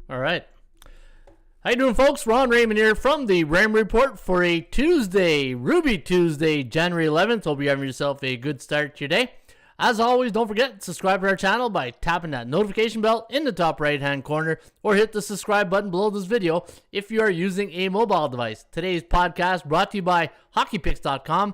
All right. How you doing, folks? Ron Raymond here from the Ram Report for a Tuesday, Ruby Tuesday, January 11th. Hope you're having yourself a good start to your day. As always, don't forget to subscribe to our channel by tapping that notification bell in the top right-hand corner or hit the subscribe button below this video if you are using a mobile device. Today's podcast brought to you by HockeyPicks.com.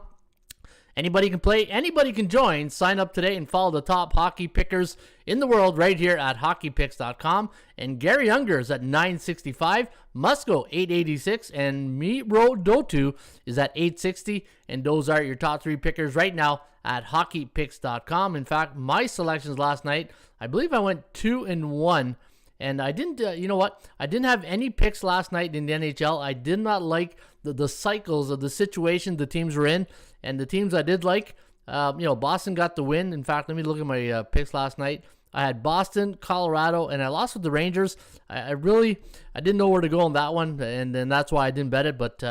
Anybody can play, anybody can join. Sign up today and follow the top hockey pickers in the world right here at HockeyPicks.com. And Gary Unger is at 965, Musco 886, and Miro Dotu is at 860. And those are your top three pickers right now at HockeyPicks.com. In fact, my selections last night, I believe I went 2-1. And I didn't, I didn't have any picks last night in the NHL. I did not like the cycles of the situation the teams were in. And the teams I did like, Boston got the win. In fact, let me look at my picks last night. I had Boston, Colorado, and I lost with the Rangers. I didn't know where to go on that one, and then that's why I didn't bet it. But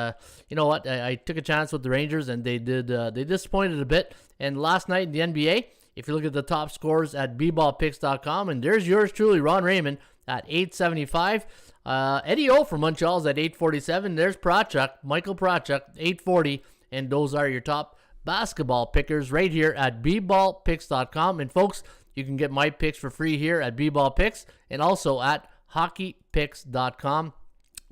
you know what? I took a chance with the Rangers, and they disappointed a bit. And last night in the NBA, if you look at the top scores at bballpicks.com, and there's yours truly, Ron Raymond, at 875. Eddie O from Montreal's at 847. There's Michael Prochuk, 840. And those are your top basketball pickers right here at bballpicks.com. And folks, you can get my picks for free here at bballpicks and also at hockeypicks.com.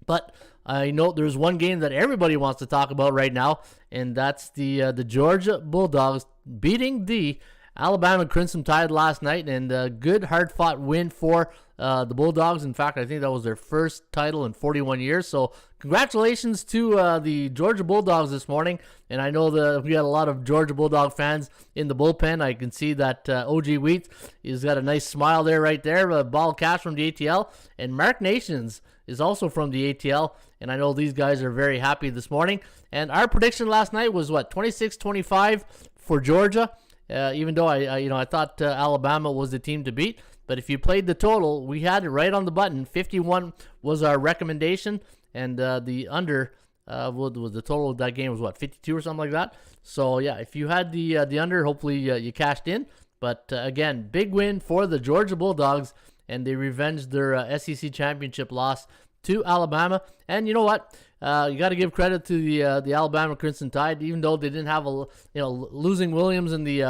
But I know there's one game that everybody wants to talk about right now, and that's the Georgia Bulldogs beating the Alabama Crimson Tide last night, and a good hard-fought win for the Bulldogs. In fact, I think that was their first title in 41 years. So congratulations to the Georgia Bulldogs this morning. And I know that we got a lot of Georgia Bulldog fans in the bullpen. I can see that OG Wheat has got a nice smile there right there. Ball catch from the ATL. And Mark Nations is also from the ATL. And I know these guys are very happy this morning. And our prediction last night was, 26-25 for Georgia. Even though I thought Alabama was the team to beat, but if you played the total, we had it right on the button. 51 was our recommendation, and the under was the total of that game was 52 or something like that. So yeah, if you had the under, hopefully you cashed in. But again, big win for the Georgia Bulldogs, and they revenged their SEC championship loss to Alabama. And you know what? You got to give credit to the Alabama Crimson Tide, even though they didn't have losing Williams in the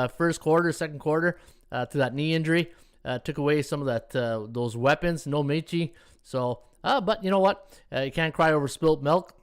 second quarter to that knee injury, took away some of those weapons. No Michi. So, but you know what? You can't cry over spilt milk.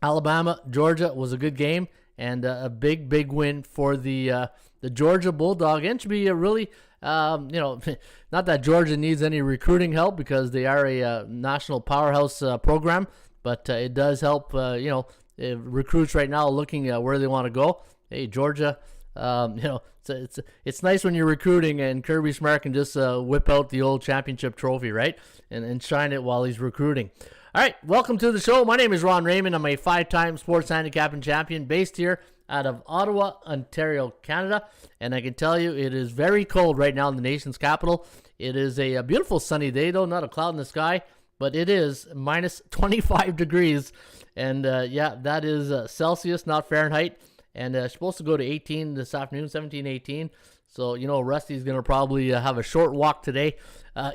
Alabama, Georgia was a good game, and a big win for the Georgia Bulldog. And should be a really not that Georgia needs any recruiting help because they are a national powerhouse program. But it does help, recruits right now looking at where they want to go. Hey, Georgia, it's nice when you're recruiting and Kirby Smart can just whip out the old championship trophy, right? And shine it while he's recruiting. All right, welcome to the show. My name is Ron Raymond. I'm a 5-time sports handicapping champion based here out of Ottawa, Ontario, Canada. And I can tell you it is very cold right now in the nation's capital. It is a beautiful sunny day, though, not a cloud in the sky. But it is minus 25 degrees, and that is Celsius, not Fahrenheit, and it's supposed to go to 18 this afternoon, 17, 18. So, Rusty's going to probably have a short walk today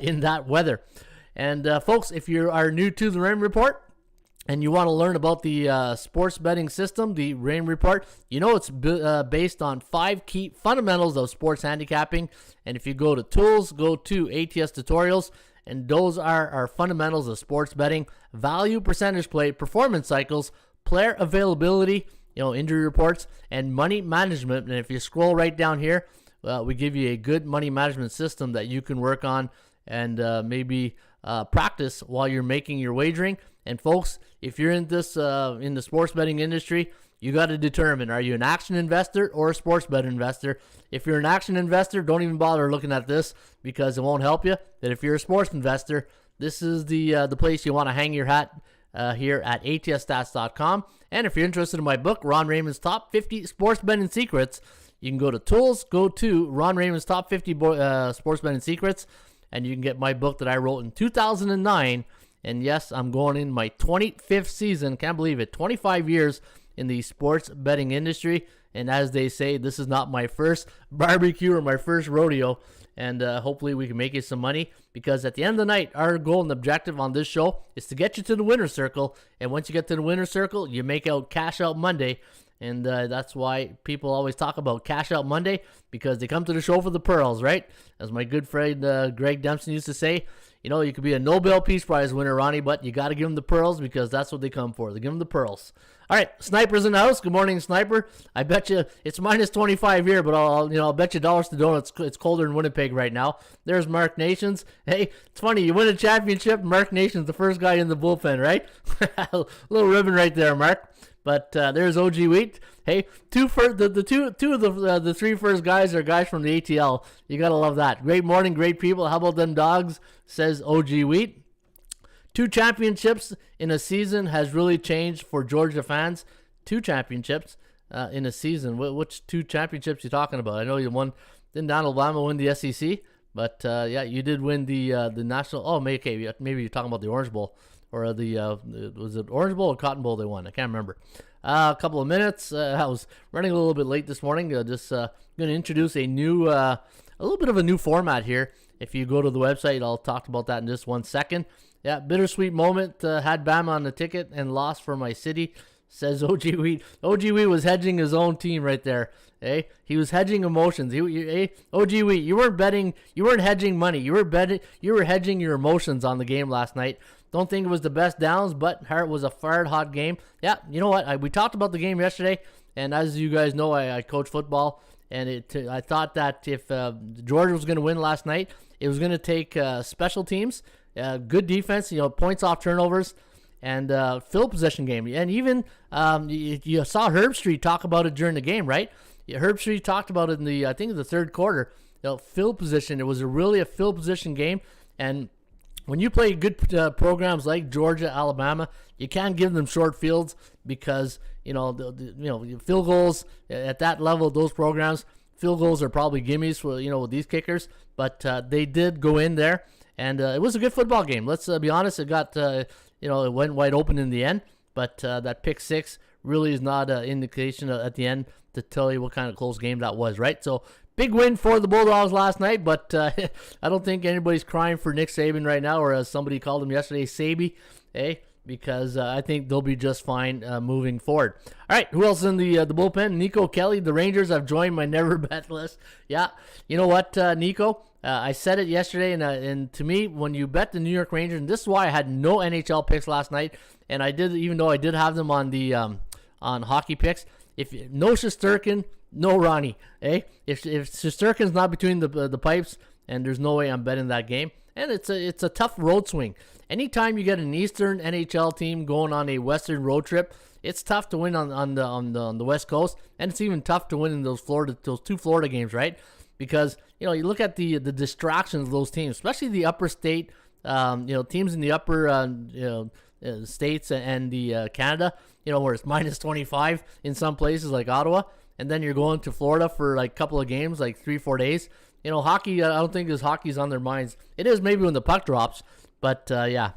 in that weather. And, folks, if you are new to the Rain Report and you want to learn about the sports betting system, the Rain Report, it's based on 5 key fundamentals of sports handicapping. And if you go to tools, go to ATS tutorials. And those are our fundamentals of sports betting: value, percentage play, performance cycles, player availability, injury reports, and money management. And if you scroll right down here, we give you a good money management system that you can work on and maybe practice while you're making your wagering. And folks, if you're in the sports betting industry, you got to determine, are you an action investor or a sports bet investor? If you're an action investor, don't even bother looking at this because it won't help you. But if you're a sports investor, this is the place you want to hang your hat here at ATSStats.com. And if you're interested in my book, Ron Raymond's Top 50 Sports Betting Secrets, you can go to tools, go to Ron Raymond's Top 50 Sports Betting Secrets, and you can get my book that I wrote in 2009. And yes, I'm going in my 25th season. Can't believe it. 25 years in the sports betting industry. And as they say, this is not my first barbecue or my first rodeo. and hopefully we can make you some money, because at the end of the night, our goal and objective on this show is to get you to the winner's circle, and once you get to the winner's circle, you make out Cash Out Monday, and that's why people always talk about Cash Out Monday, because they come to the show for the pearls, right? As my good friend Greg Dempson used to say, you could be a Nobel Peace Prize winner, Ronnie, but you got to give them the pearls, because that's what they come for. They give them the pearls. All right, Sniper's in the house. Good morning, Sniper. I bet you it's minus 25 here, but I'll bet you dollars to donuts it's colder in Winnipeg right now. There's Mark Nations. Hey, it's funny, you win a championship, Mark Nations the first guy in the bullpen, right? A little ribbon right there, Mark. But there's OG Wheat. Hey, two of the three first guys are guys from the ATL. You gotta love that. Great morning, great people. How about them dogs? Says OG Wheat. 2 championships in a season has really changed for Georgia fans. 2 championships in a season. Which 2 championships you talking about? I know you won. Didn't Alabama win the SEC? But yeah, you did win the national. Oh, maybe you're talking about the Orange Bowl. Or was it Orange Bowl or Cotton Bowl they won? I can't remember. A couple of minutes. I was running a little bit late this morning. Just going to introduce a little bit of a new format here. If you go to the website, I'll talk about that in just 1 second. Yeah, bittersweet moment. Had Bama on the ticket and lost for my city, says OG Wheat. OG Wheat was hedging his own team right there. Hey, he was hedging emotions. OG Wheat, you weren't betting. You weren't hedging money. You were hedging your emotions on the game last night. Don't think it was the best downs, but it was a fired hot game. Yeah, you know what? We talked about the game yesterday, and as you guys know, I coach football, and I thought that if Georgia was going to win last night, it was going to take special teams, good defense, points off turnovers, and field possession game. And even you saw Herb Street talk about it during the game, right? Herb Street talked about it in the third quarter. Field position. It was really a field position game, and when you play good programs like Georgia, Alabama, you can't give them short fields, because field goals at that level, those programs, field goals are probably gimmies for with these kickers. But they did go in there, and it was a good football game. Let's be honest. It got it went wide open in the end, but that pick six really is not an indication at the end to tell you what kind of close game that was, right? So big win for the Bulldogs last night, but I don't think anybody's crying for Nick Saban right now, or as somebody called him yesterday, Saby, because I think they'll be just fine moving forward. All right, who else in the bullpen? Nico Kelly. The Rangers have joined my never bet list. Yeah, you know what, Nico? I said it yesterday, and to me, when you bet the New York Rangers, and this is why I had no NHL picks last night, and I did, even though I did have them on the on hockey picks. If no Shesterkin, no Ronnie, If Shesterkin's not between the pipes, and there's no way I'm betting that game. And it's a tough road swing. Anytime you get an Eastern NHL team going on a Western road trip, it's tough to win on the West Coast, and it's even tough to win in those 2 Florida games, right? Because you look at the distractions of those teams, especially the upper state, teams in the upper states and the Canada, where it's minus 25 in some places like Ottawa, and then you're going to Florida for like a couple of games, like 3-4 days. Hockey, I don't think hockey's on their minds. It is maybe when the puck drops, but yeah,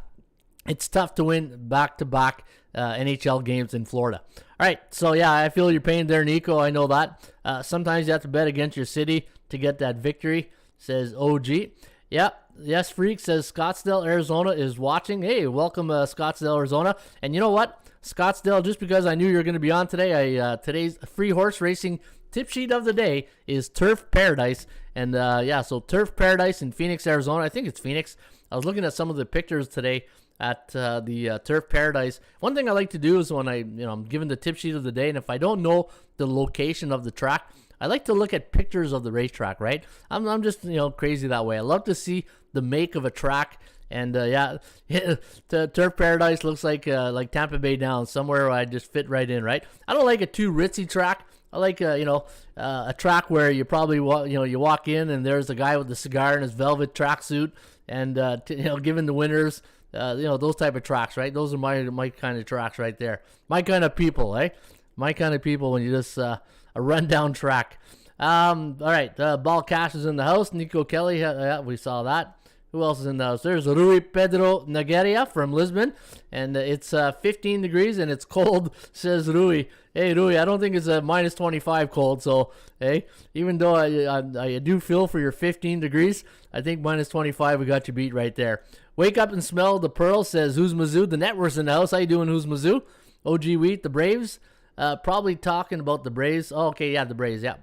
it's tough to win back-to-back NHL games in Florida. All right, so yeah, I feel your pain there, Nico. I know that. Sometimes you have to bet against your city to get that victory, says OG. Yeah, yes, Freak says Scottsdale, Arizona is watching. Hey, welcome, Scottsdale, Arizona. And you know what? Scottsdale, just because I knew you were going to be on today, today's free horse racing tip sheet of the day is Turf Paradise. And yeah, so Turf Paradise in Phoenix, Arizona. I think it's Phoenix. I was looking at some of the pictures today at the Turf Paradise. One thing I like to do is when I'm given the tip sheet of the day, and if I don't know the location of the track, I like to look at pictures of the racetrack, right? I'm just crazy that way. I love to see the make of a track. And yeah, Turf Paradise looks like Tampa Bay Downs, somewhere where I just fit right in, right? I don't like a too ritzy track. I like a track where you probably you walk in and there's a guy with the cigar in his velvet tracksuit, and giving the winners those type of tracks, right? Those are my kind of tracks right there. My kind of people, my kind of people when you just a rundown track. All right, Ball Cash is in the house. Nico Kelly, we saw that. Who else is in the house? There's Rui Pedro Nageria from Lisbon, and it's 15 degrees and it's cold, says Rui. Hey, Rui, I don't think it's a minus 25 cold, so, hey, even though I do feel for your 15 degrees, I think minus 25, we got you beat right there. Wake up and smell the pearl, says Who's Mizzou. The network's in the house. How you doing, Who's Mizzou? OG Wheat, the Braves. Probably talking about the Braves. Oh, okay, yeah, the Braves, yeah.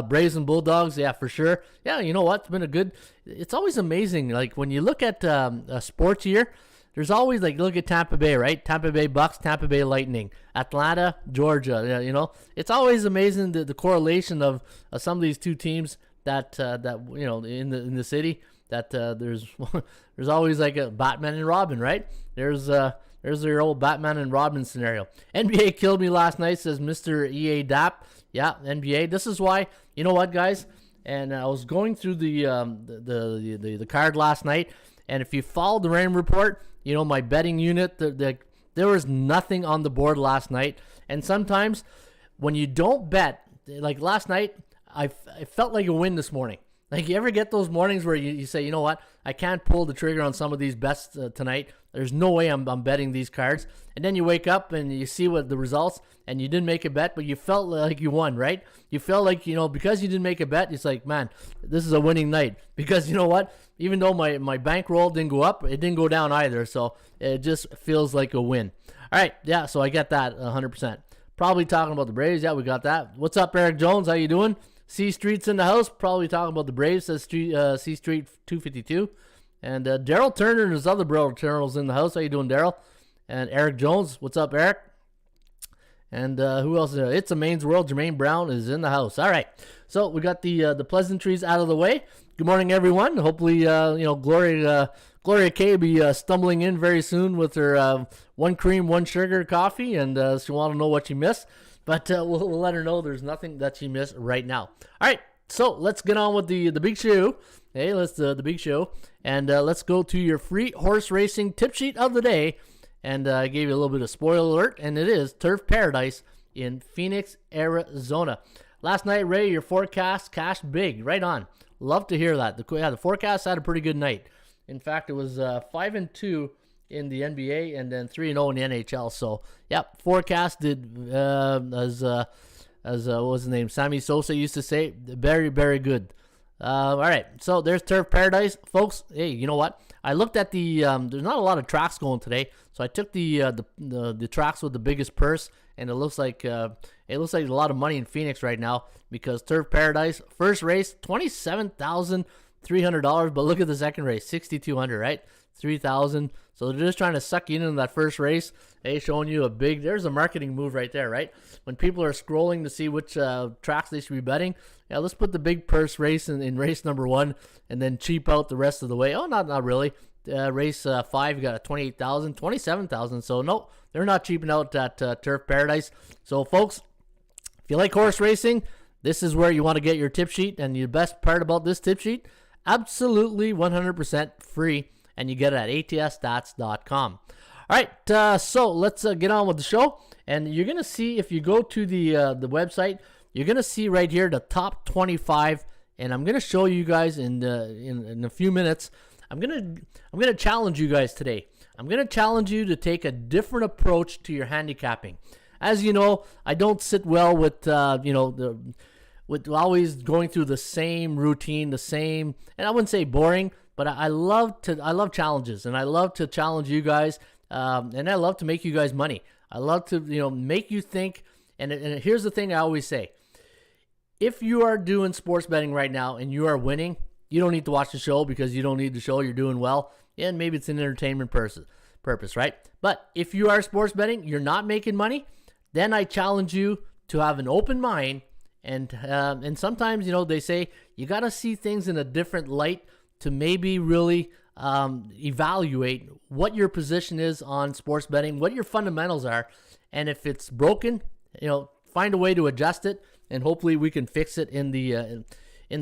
Braves and Bulldogs, yeah, for sure. Yeah, you know what? It's been a good. It's always amazing. Like when you look at a sports year, there's always like look at Tampa Bay, right? Tampa Bay Bucks, Tampa Bay Lightning, Atlanta, Georgia. Yeah, you know, it's always amazing the correlation of some of these two teams that you know in the city. That there's always like a Batman and Robin, right? There's your old Batman and Robin scenario. NBA killed me last night, says Mr. EA Dap. Yeah, NBA. This is why, you know what, guys? And I was going through the card last night, and if you follow the Rain Report, you know, my betting unit, there was nothing on the board last night. And sometimes when you don't bet, like last night, I felt like a win this morning. Like, you ever get those mornings where you say, you know what, I can't pull the trigger on some of these bets tonight. There's no way I'm betting these cards. And then you wake up and you see what the results, and you didn't make a bet, but you felt like you won, right? You felt like, you know, because you didn't make a bet, it's like, man, this is a winning night. Because you know what? Even though my bankroll didn't go up, it didn't go down either. So it just feels like a win. All right, yeah, so I get that 100%. Probably talking about the Braves. Yeah, we got that. What's up, Eric Jones? How you doing? C Street's in the house. Probably talking about the Braves, says C Street 252. And Daryl Turner and his other brother Turner's in the house. How you doing, Daryl? And Eric Jones. What's up, Eric? And who else is there? It's a Maine's World. Jermaine Brown is in the house. All right. So we got the pleasantries out of the way. Good morning, everyone. Hopefully, you know, Gloria K will be stumbling in very soon with her one cream, one sugar coffee, and she want to know what she missed. But we'll let her know there's nothing that she missed right now. All right, so let's get on with the big show. Hey, let's the big show, and let's go to your free horse racing tip sheet of the day. And I gave you a little bit of spoiler alert, and it is Turf Paradise in Phoenix, Arizona. Last night, Ray, your forecast cashed big, right on. Love to hear that. The forecast had a pretty good night. In fact, it was 5-2. In the NBA and then 3-0 in the NHL. So, yep, forecast did as what was his name? Sammy Sosa used to say, very, very good. All right, so there's Turf Paradise, folks. Hey, you know what? I looked at the there's not a lot of tracks going today, so I took the tracks with the biggest purse, and it looks like a lot of money in Phoenix right now because Turf Paradise first race $27,300, but look at the second race $6,200, right? 3,000. So they're just trying to suck you into that first race. Hey, showing you there's a marketing move right there, right? When people are scrolling to see which tracks they should be betting, yeah, let's put the big purse race in race number 1 and then cheap out the rest of the way. Oh, not really. Race 5, you got a 28,000, 27,000. So no, they're not cheaping out that Turf Paradise. So folks, if you like horse racing, this is where you want to get your tip sheet. And the best part about this tip sheet, absolutely 100% free. And you get it at atsstats.com. All right, so let's get on with the show. And you're going to see, if you go to the website, you're going to see right here the top 25. And I'm going to show you guys in a few minutes. I'm going to challenge you guys today. I'm going to challenge you to take a different approach to your handicapping. As you know, I don't sit well with with always going through the same routine, the same, and I wouldn't say boring, but I love challenges, and I love to challenge you guys, and I love to make you guys money. I love to make you think. And here's the thing I always say: if you are doing sports betting right now and you are winning, you don't need to watch the show because you don't need the show. You're doing well, and maybe it's an entertainment purpose, right? But if you are sports betting, you're not making money, then I challenge you to have an open mind. And sometimes they say you got to see things in a different light to maybe really evaluate what your position is on sports betting, what your fundamentals are, and if it's broken, find a way to adjust it, and hopefully we can fix it in the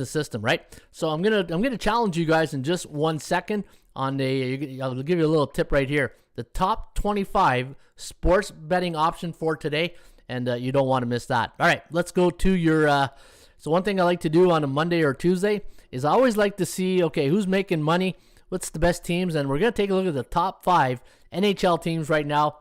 system, right? So I'm gonna challenge you guys in just 1 second on I'll give you a little tip right here. The top 25 sports betting option for today, and you don't want to miss that. All right, let's go to your. So one thing I like to do on a Monday or Tuesday is I always like to see, okay, who's making money, what's the best teams, and we're going to take a look at the top 5 NHL teams right now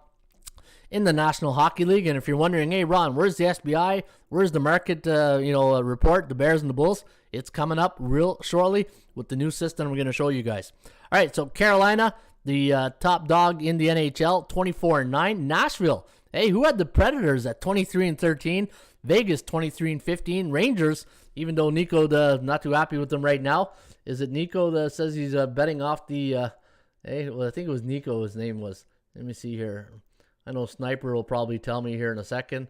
in the National Hockey League. And if you're wondering, hey, Ron, where's the SBI? Where's the market, report, the Bears and the Bulls? It's coming up real shortly with the new system we're going to show you guys. All right, so Carolina, the top dog in the NHL, 24-9. Nashville, hey, who had the Predators at 23-13? Vegas, 23-15. Rangers, even though Nico not too happy with them right now. Is it Nico that says he's betting off the? I think it was Nico. His name was. Let me see here. I know Sniper will probably tell me here in a second.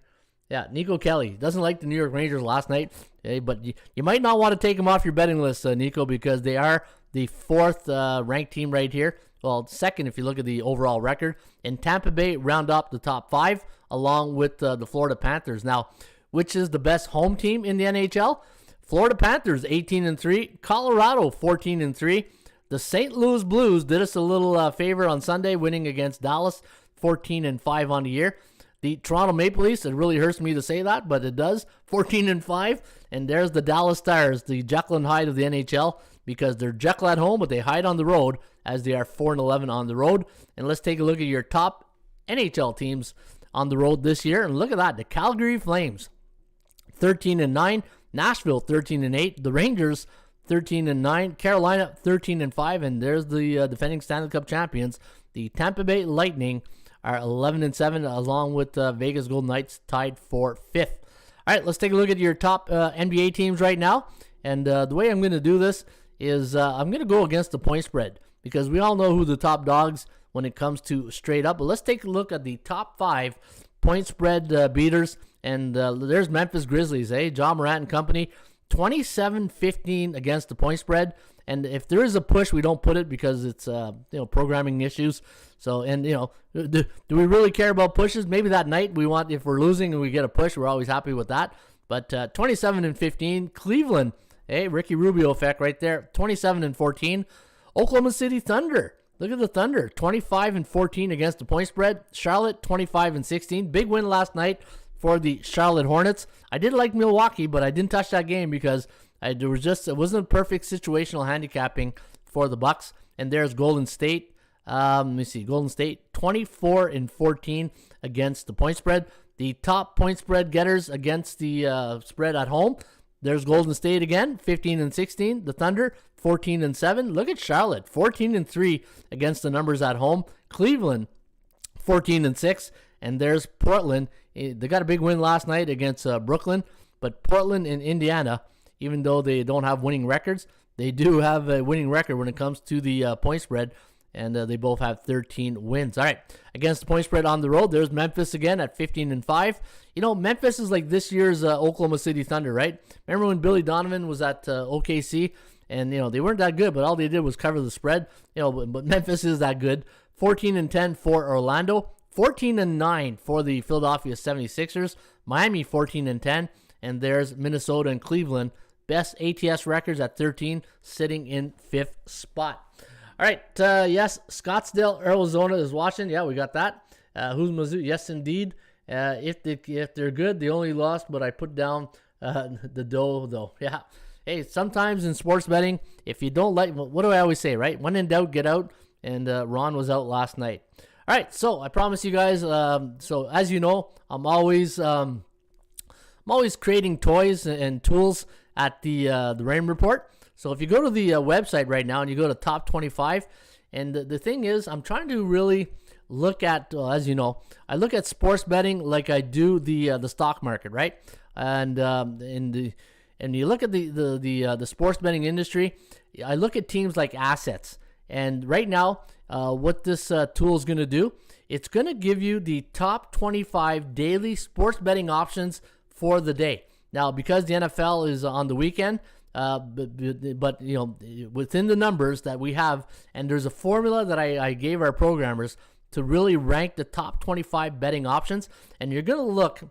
Yeah, Nico Kelly doesn't like the New York Rangers last night. Hey, but you might not want to take them off your betting list, Nico, because they are the 4th ranked team right here. Well, 2nd if you look at the overall record. And Tampa Bay round up the top 5 along with the Florida Panthers. Now, which is the best home team in the NHL? Florida Panthers 18-3, Colorado 14-3. The St. Louis Blues did us a little favor on Sunday, winning against Dallas 14-5 on the year. The Toronto Maple Leafs, it really hurts me to say that, but it does, 14-5. And there's the Dallas Stars, the Jekyll and Hyde of the NHL, because they're Jekyll at home, but they hide on the road, as they are 4-11 on the road. And let's take a look at your top NHL teams on the road this year. And look at that, the Calgary Flames, 13-9. Nashville, 13-8. The Rangers, 13-9. Carolina, 13-5. And there's the defending Stanley Cup champions. The Tampa Bay Lightning are 11-7, along with Vegas Golden Knights tied for 5th. All right, let's take a look at your top NBA teams right now. And the way I'm going to do this is I'm going to go against the point spread, because we all know who the top dogs when it comes to straight up. But let's take a look at the top 5 point spread beaters. And there's Memphis Grizzlies, John Morant and company, 27-15 against the point spread. And if there is a push, we don't put it because it's programming issues. So, and do we really care about pushes? Maybe that night we want, if we're losing and we get a push, we're always happy with that. But 27-15, Cleveland, Ricky Rubio effect right there, 27-14. Oklahoma City Thunder, look at the Thunder, 25-14 against the point spread. Charlotte, 25-16, big win last night for the Charlotte Hornets. I did like Milwaukee, but I didn't touch that game because it wasn't perfect situational handicapping for the Bucks. And there's Golden State. Let me see, Golden State 24-14 against the point spread. The top point spread getters against the spread at home. There's Golden State again, 15-16. The Thunder 14-7. Look at Charlotte, 14-3 against the numbers at home. Cleveland 14-6. And there's Portland. They got a big win last night against Brooklyn. But Portland and Indiana, even though they don't have winning records, they do have a winning record when it comes to the point spread. And they both have 13 wins. All right, against the point spread on the road, there's Memphis again at 15-5. Memphis is like this year's Oklahoma City Thunder, right? Remember when Billy Donovan was at OKC? And, they weren't that good, but all they did was cover the spread. But Memphis is that good. 14-10 for Orlando. 14-9 for the Philadelphia 76ers. Miami 14-10. And there's Minnesota and Cleveland. Best ATS records at 13, sitting in 5th spot. All right, yes, Scottsdale, Arizona is watching. Yeah, we got that. Who's Mizzou? Yes, indeed. If they're good, they only lost, but I put down the dough, though. Yeah. Hey, sometimes in sports betting, if you don't like, what do I always say, right? When in doubt, get out. And Ron was out last night. All right, so I promise you guys. So as you know, I'm always creating toys and tools at the Raymond Report. So if you go to the website right now and you go to top 25, and the thing is, I'm trying to really look at, as you know, I look at sports betting like I do the stock market, right? And you look at the sports betting industry, I look at teams like assets. And right now, what this tool is going to do, it's going to give you the top 25 daily sports betting options for the day. Now, because the NFL is on the weekend, but within the numbers that we have, and there's a formula that I gave our programmers to really rank the top 25 betting options, and you're going to look,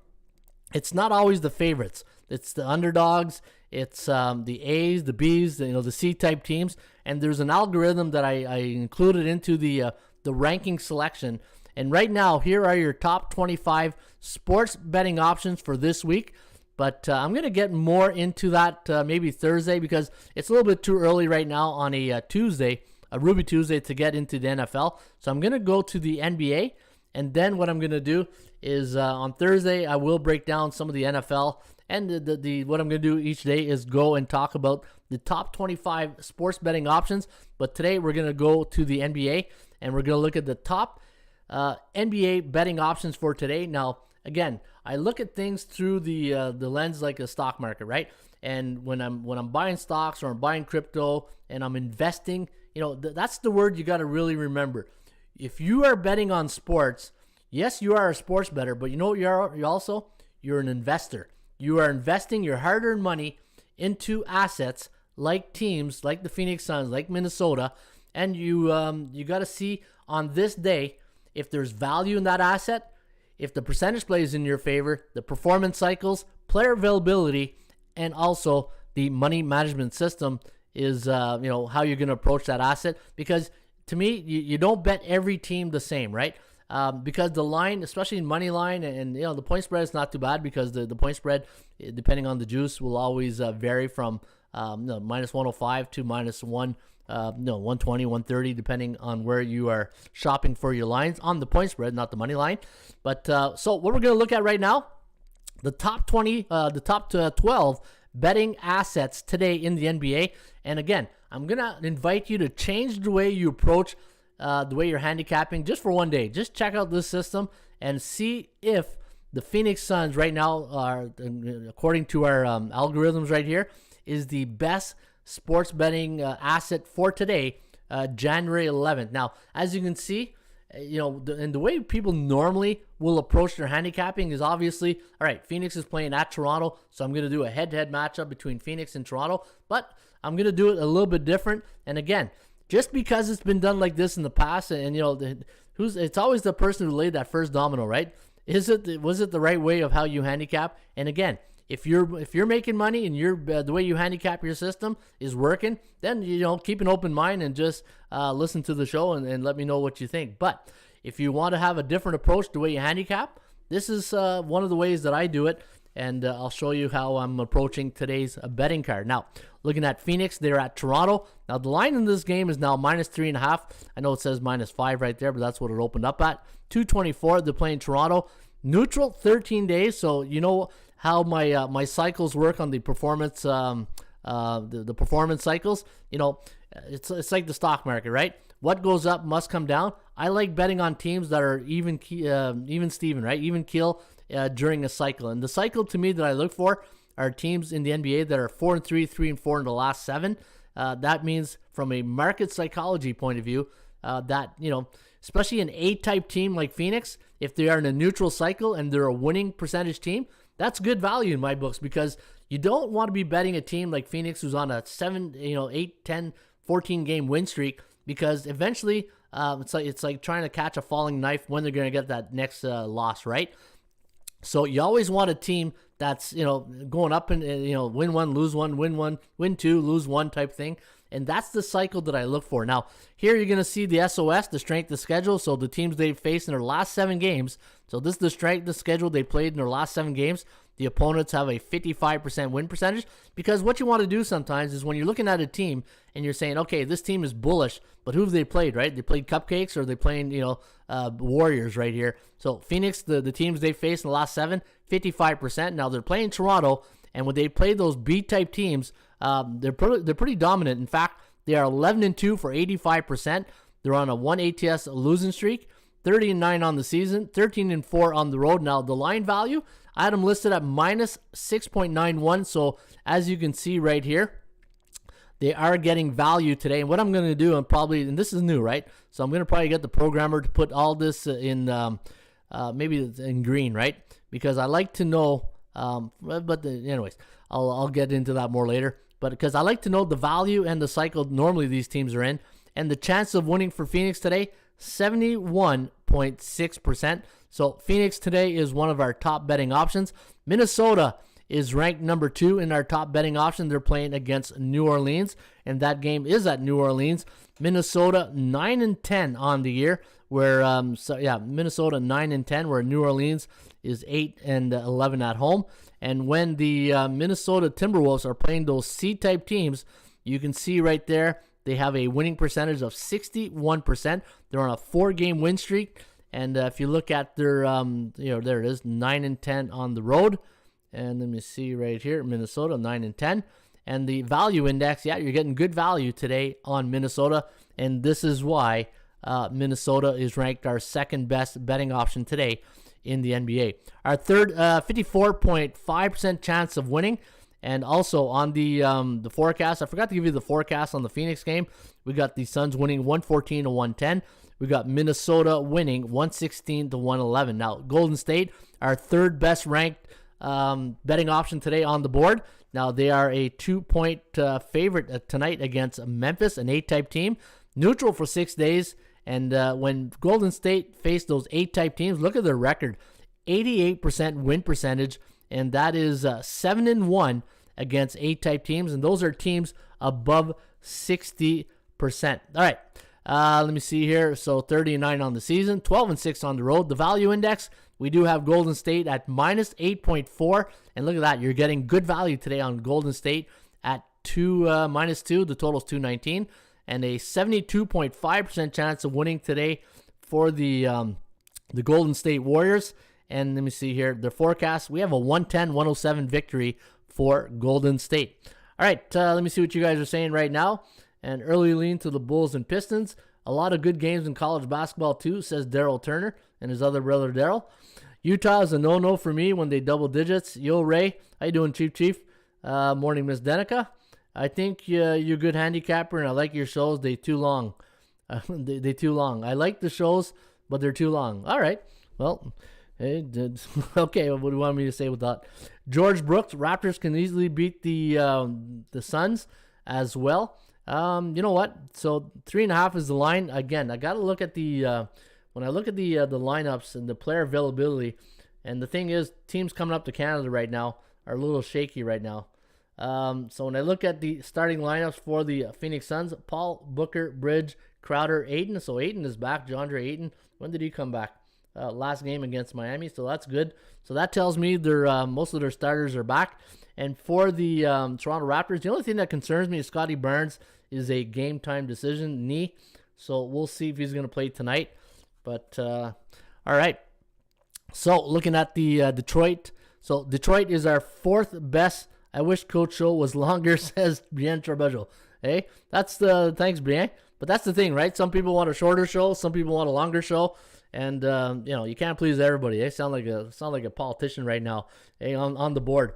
it's not always the favorites. It's the underdogs, it's the A's, the B's, the C-type teams, and there's an algorithm that I included into the ranking selection. And right now, here are your top 25 sports betting options for this week. But I'm going to get more into that maybe Thursday, because it's a little bit too early right now on a Tuesday, a Ruby Tuesday, to get into the NFL. So I'm going to go to the NBA, and then what I'm going to do is on Thursday I will break down some of the NFL, and the what I'm going to do each day is go and talk about the top 25 sports betting options. But today we're going to go to the NBA, and we're going to look at the top NBA betting options for today. Now, again, I look at things through the lens like a stock market, right? And when I'm buying stocks or I'm buying crypto and I'm investing, that's the word you got to really remember. If you are betting on sports, yes, you are a sports bettor, but you know what you're an investor. You are investing your hard-earned money into assets like teams like the Phoenix Suns, like Minnesota, and you got to see on this day if there's value in that asset, if the percentage plays in your favor, the performance cycles, player availability, and also the money management system is how you're going to approach that asset. Because to me, you don't bet every team the same, right? Because the line, especially in money line, and the point spread is not too bad, because the point spread, depending on the juice, will always vary from minus 105 to minus 120, 130, depending on where you are shopping for your lines on the point spread, not the money line. But so what we're going to look at right now, the top 12 betting assets today in the NBA. And again, I'm going to invite you to change the way you approach the way you're handicapping just for one day. Just check out this system and see if the Phoenix Suns right now are, according to our algorithms right here, is the best sports betting asset for today, January 11th. Now, as you can see, and the way people normally will approach their handicapping is obviously, all right, Phoenix is playing at Toronto, so I'm going to do a head-to-head matchup between Phoenix and Toronto, but I'm going to do it a little bit different. And again, just because it's been done like this in the past, and it's always the person who laid that first domino, right? Was it the right way of how you handicap? And again, if you're making money and the way you handicap your system is working, then keep an open mind and just listen to the show and let me know what you think. But if you want to have a different approach to the way you handicap, this is one of the ways that I do it, and I'll show you how I'm approaching today's betting card. Now, looking at Phoenix, they're at Toronto. Now, the line in this game is now minus 3.5. I know it says minus 5 right there, but that's what it opened up at. 224. They're playing Toronto. Neutral 13 days. So you know how my cycles work on the performance the performance cycles. It's like the stock market, right? What goes up must come down. I like betting on teams that are even Steven, right? Even keel during a cycle. And the cycle to me that I look for are teams in the NBA that are 4-3, 3-4 in the last 7. That means from a market psychology point of view, that especially an A-type team like Phoenix, if they are in a neutral cycle and they're a winning percentage team, that's good value in my books, because you don't want to be betting a team like Phoenix who's on a 8, 10, 14 game win streak, because eventually it's like trying to catch a falling knife when they're going to get that next loss, right? So you always want a team that's going up and win 1, lose 1, win 1, win 2, lose 1 type thing. And that's the cycle that I look for. Now, here you're going to see the SOS, the strength of schedule. So the teams they've faced in their last 7 games. So this is the strength of schedule they played in their last 7 games. The opponents have a 55% win percentage. Because what you want to do sometimes is when you're looking at a team and you're saying, okay, this team is bullish, but who have they played, right? They played Cupcakes, or they playing, Warriors right here. So Phoenix, the teams they faced in the last 7, 55%. Now they're playing Toronto, and when they play those B-type teams, they're pretty dominant. In fact, they are 11-2 for 85%. They're on a 1 ATS losing streak, 30-9 on the season, 13-4 on the road. Now, the line value, I had them listed at minus 6.91. So, as you can see right here, they are getting value today. And what I'm going to do, and this is new, right? So, I'm going to probably get the programmer to put all this in, maybe in green, right? Because I like to know, anyways, I'll get into that more later. But because I like to know the value and the cycle normally these teams are in. And the chance of winning for Phoenix today, 71.6%. So Phoenix today is one of our top betting options. Minnesota is ranked number 2 in our top betting option. They're playing against New Orleans, and that game is at New Orleans. Minnesota 9-10 on the year, where Minnesota 9-10, where New Orleans is 8-11 at home. And when the Minnesota Timberwolves are playing those C-type teams, you can see right there they have a winning percentage of 61%. They're on a 4-game win streak, and if you look at their, there it is, 9-10 on the road. And let me see right here, Minnesota 9-10. And the value index, you're getting good value today on Minnesota, and this is why Minnesota is ranked our second best betting option today in the NBA. Our third, 54.5% chance of winning. And also on the forecast, I forgot to give you the forecast on the Phoenix game. We got the Suns winning 114-110. We got Minnesota winning 116-111. Now, Golden State, our third best ranked betting option today on the board. Now, they are a 2-point favorite tonight against Memphis, an A-type team. Neutral for 6 days. And when Golden State faced those A-type teams, look at their record. 88% win percentage. And that is 7-1 against A-type teams. And those are teams above 60%. All right. Let me see here. So 30-9 on the season, 12-6 on the road. The value index, we do have Golden State at minus 8.4. And look at that. You're getting good value today on Golden State at minus 2. The total is 219. And a 72.5% chance of winning today for the Golden State Warriors. And let me see here, their forecast, we have a 110-107 victory for Golden State. All right, let me see what you guys are saying right now. And early lean to the Bulls and Pistons. A lot of good games in college basketball too, says Daryl Turner and his other brother Daryl. Utah is a no-no for me when they double digits. Yo, Ray, how you doing, Chief? Morning, Miss Denica. I think you're a good handicapper, and I like your shows. They too long. They too long. I like the shows, but they're too long. All right, well... Okay, what do you want me to say with that? George Brooks, Raptors can easily beat the Suns as well. You know what? So 3.5 is the line. Again, I got to look at when I look at the lineups and the player availability. And the thing is, teams coming up to Canada right now are a little shaky right now. So when I look at the starting lineups for the Phoenix Suns, Paul, Booker, Bridge, Crowder, Ayton. So Ayton is back. DeAndre Ayton. When did he come back? Last game against Miami, so that's good. So that tells me most of their starters are back. And for the Toronto Raptors, the only thing that concerns me is Scotty Barnes is a game-time decision, knee. So we'll see if he's going to play tonight. But, all right. So looking at the Detroit. So Detroit is our fourth best. I wish Coach Show was longer, says Brienne Trabello. Hey, thanks, Brienne. But that's the thing, right? Some people want a shorter show. Some people want a longer show. And you can't please everybody. Sound like a politician right now. On the board.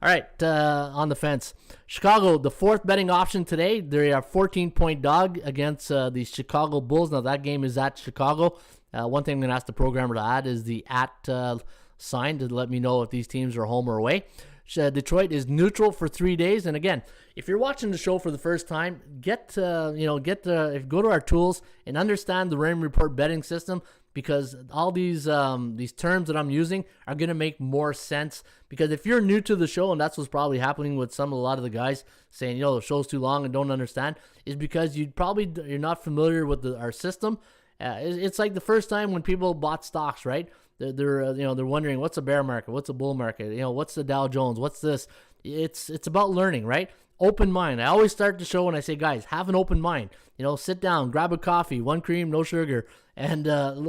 All right, on the fence. Chicago, the fourth betting option today. They are 14-point dog against the Chicago Bulls. Now that game is at Chicago. One thing I'm going to ask the programmer to add is the @ sign to let me know if these teams are home or away. Detroit is neutral for 3 days. And again, if you're watching the show for the first time, go to our tools and understand the Raymond Report betting system. Because all these terms that I'm using are going to make more sense. Because if you're new to the show, and that's what's probably happening with a lot of the guys saying, the show's too long and don't understand, is because you're not familiar with our system. It's like the first time when people bought stocks, right? They're wondering what's a bear market, what's a bull market, what's the Dow Jones, what's this? It's about learning, right? Open mind. I always start the show when I say, guys, have an open mind. Sit down, grab a coffee, 1 cream, no sugar, and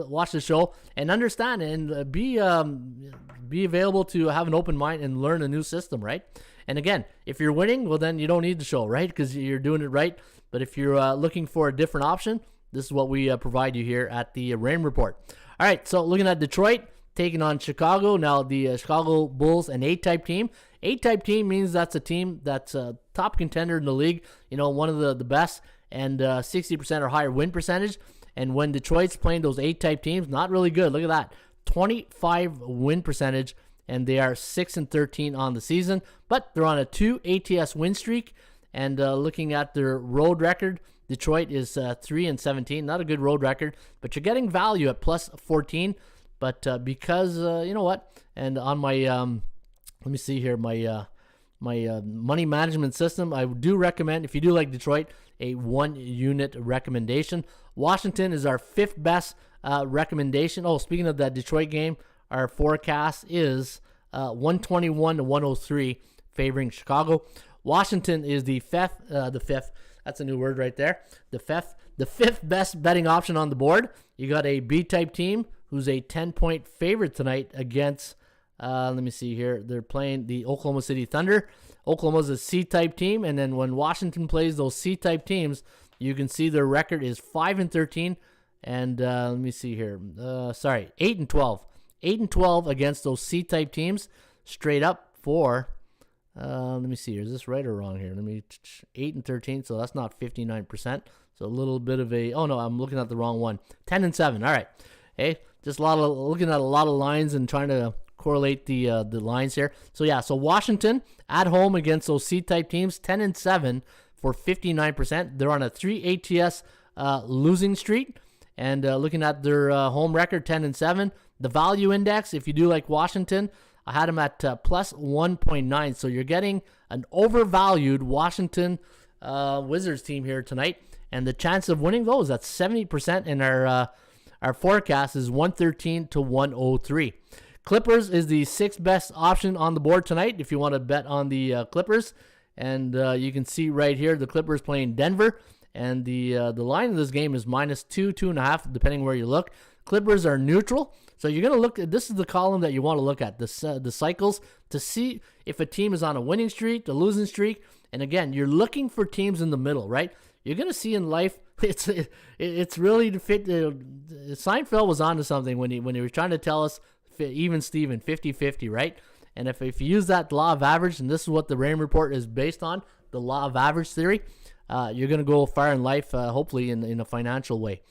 watch the show and understand and be available to have an open mind and learn a new system, right? And again, if you're winning, well, then you don't need the show, right? Because you're doing it right. But if you're looking for a different option, this is what we provide you here at the Rain Report. All right, so looking at Detroit taking on Chicago. Now, the Chicago Bulls, an A-type team. A-type team means that's a team that's a top contender in the league, one of the best, and 60% or higher win percentage. And when Detroit's playing those A-type teams, not really good. Look at that. 25 win percentage, and they are 6-13 on the season. But they're on a 2 ATS win streak. And looking at their road record, Detroit is 3-17. Not a good road record, but you're getting value at plus 14. But because, you know what? And on my let me see here, my money management system. I do recommend, if you do like Detroit, a 1-unit recommendation. Washington is our 5th best recommendation. Oh, speaking of that Detroit game, our forecast is 121 to 103 favoring Chicago. Washington is the fifth. That's a new word right there. The fifth best betting option on the board. You got a B-type team who's a 10-point favorite tonight against. Let me see here. They're playing the Oklahoma City Thunder. Oklahoma's a C-type team, and then when Washington plays those C-type teams, you can see their record is 5-13, and let me see here. 8-12. 8-12 against those C-type teams, straight up for. Let me see here. Is this right or wrong here? 8-13, so that's not 59%. So a little bit of a. Oh no, I'm looking at the wrong one. 10-7. All right. Hey, just looking at a lot of lines and trying to correlate the lines here. So yeah, so Washington at home against those C-type teams, 10-7 for 59%. They're on a 3 ATS losing streak, and looking at their home record, 10-7. The value index, if you do like Washington, I had them at plus 1.9. So you're getting an overvalued Washington Wizards team here tonight, and the chance of winning those, that's 70%, and our forecast is 113 to 103. Clippers is the 6th best option on the board tonight if you want to bet on the Clippers. And you can see right here the Clippers playing Denver. And the line of this game is -2, 2.5, depending where you look. Clippers are neutral. So you're going to look at, this is the column that you want to look at, the cycles, to see if a team is on a winning streak, a losing streak. And again, you're looking for teams in the middle, right? You're going to see in life, it's really to fit. Seinfeld was onto something when he was trying to tell us even Steven, 50-50, right? And if you use that law of average, and this is what the Raymond Report is based on, the law of average theory, you're going to go far in life, hopefully in a financial way.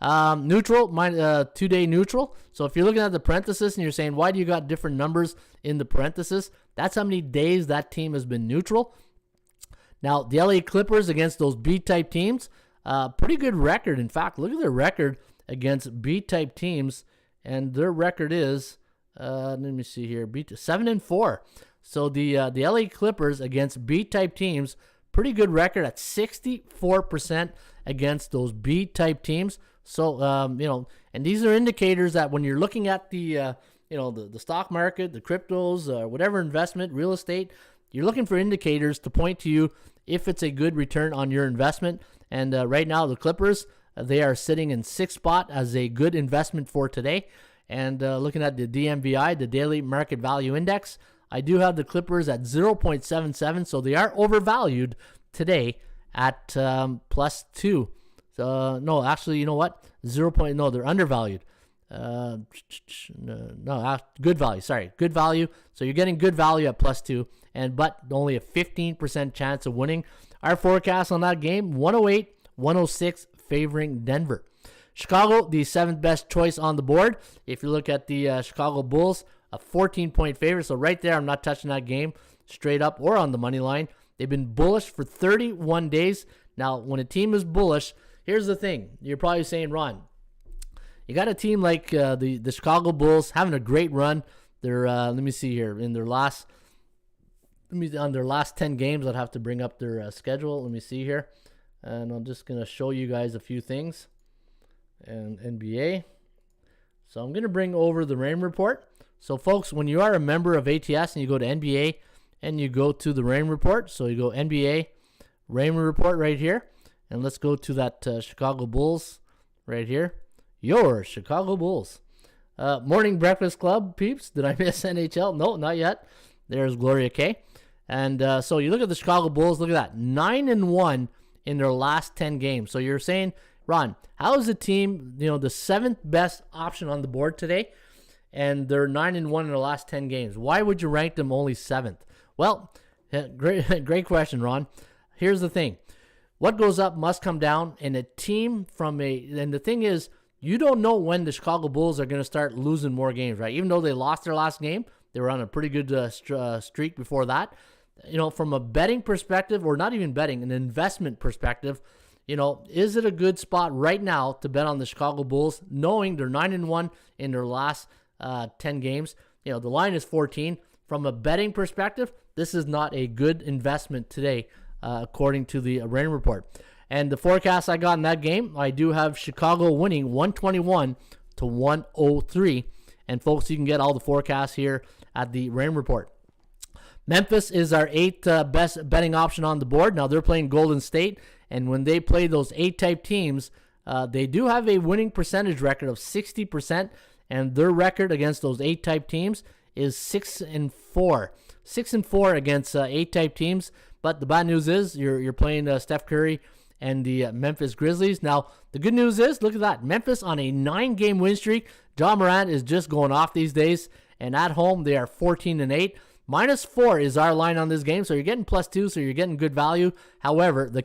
Neutral, 2-day neutral. So if you're looking at the parenthesis and you're saying, why do you got different numbers in the parenthesis? That's how many days that team has been neutral. Now, the LA Clippers against those B-type teams, pretty good record. In fact, look at their record against B-type teams, and their record is, let me see here, 7-4. So the LA Clippers against B-type teams, pretty good record at 64% against those B-type teams. So, and these are indicators that when you're looking at the stock market, the cryptos, whatever investment, real estate, you're looking for indicators to point to you if it's a good return on your investment. And right now, the Clippers, they are sitting in 6th spot as a good investment for today. And looking at the DMVI, the Daily Market Value Index, I do have the Clippers at 0.77, so they are overvalued today at +2. No, actually, you know what? They're undervalued. Good value. Sorry, good value. So you're getting good value at +2, but only a 15% chance of winning. Our forecast on that game, 108, 106, favoring Denver. Chicago, the 7th best choice on the board. If you look at the Chicago Bulls, a 14-point favorite. So right there, I'm not touching that game straight up or on the money line. They've been bullish for 31 days. Now, when a team is bullish, here's the thing. You're probably saying, Ron, you got a team like the Chicago Bulls having a great run. They're let me see here, on their last 10 games, I'd have to bring up their schedule. Let me see here, and I'm just gonna show you guys a few things. And NBA. So I'm gonna bring over the Raymond Report. So folks, when you are a member of ATS and you go to NBA and you go to the Raymond Report, so you go NBA Raymond Report right here, and let's go to that Chicago Bulls right here. Your Chicago Bulls. Morning Breakfast Club, peeps. Did I miss NHL? No, not yet. There's Gloria K. And so you look at the Chicago Bulls, look at that. 9-1 in their last 10 games. So you're saying, Ron, how is the team, the 7th best option on the board today, and they're 9-1 in their last 10 games? Why would you rank them only 7th? Well, great question, Ron. Here's the thing. What goes up must come down, and the thing is, you don't know when the Chicago Bulls are going to start losing more games, right? Even though they lost their last game, they were on a pretty good streak before that. From a betting perspective, or not even betting, an investment perspective, is it a good spot right now to bet on the Chicago Bulls, knowing they're 9-1 in their last 10 games? The line is 14. from a betting perspective, this is not a good investment today, according to the rain report. And the forecast I got in that game, I do have Chicago winning 121-103. And folks, you can get all the forecasts here at the rain report. Memphis is our 8th best betting option on the board. Now they're playing Golden State, and when they play those A-type teams, they do have a winning percentage record of 60%, and their record against those A-type teams is 6-4. 6-4 against A-type teams. But the bad news is you're playing Steph Curry and the Memphis Grizzlies. Now, the good news is, look at that. Memphis on a 9-game win streak. Ja Morant is just going off these days. And at home, they are 14-8. -4 is our line on this game. So you're getting +2, so you're getting good value. However, the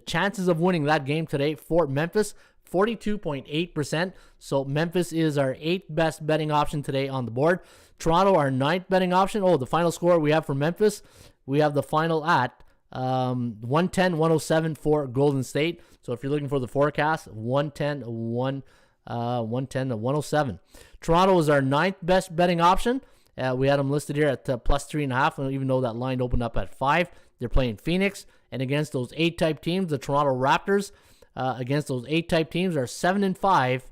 chances of winning that game today for Memphis, 42.8%. So Memphis is our 8th best betting option today on the board. Toronto, our 9th betting option. Oh, the final score we have for Memphis, we have the final at 110-107 for Golden State. So if you're looking for the forecast, 110-107. Toronto is our 9th best betting option. We had them listed here at +3.5, even though that line opened up at 5. They're playing Phoenix, and against those A-type teams, the Toronto Raptors, against those A-type teams are 7-5.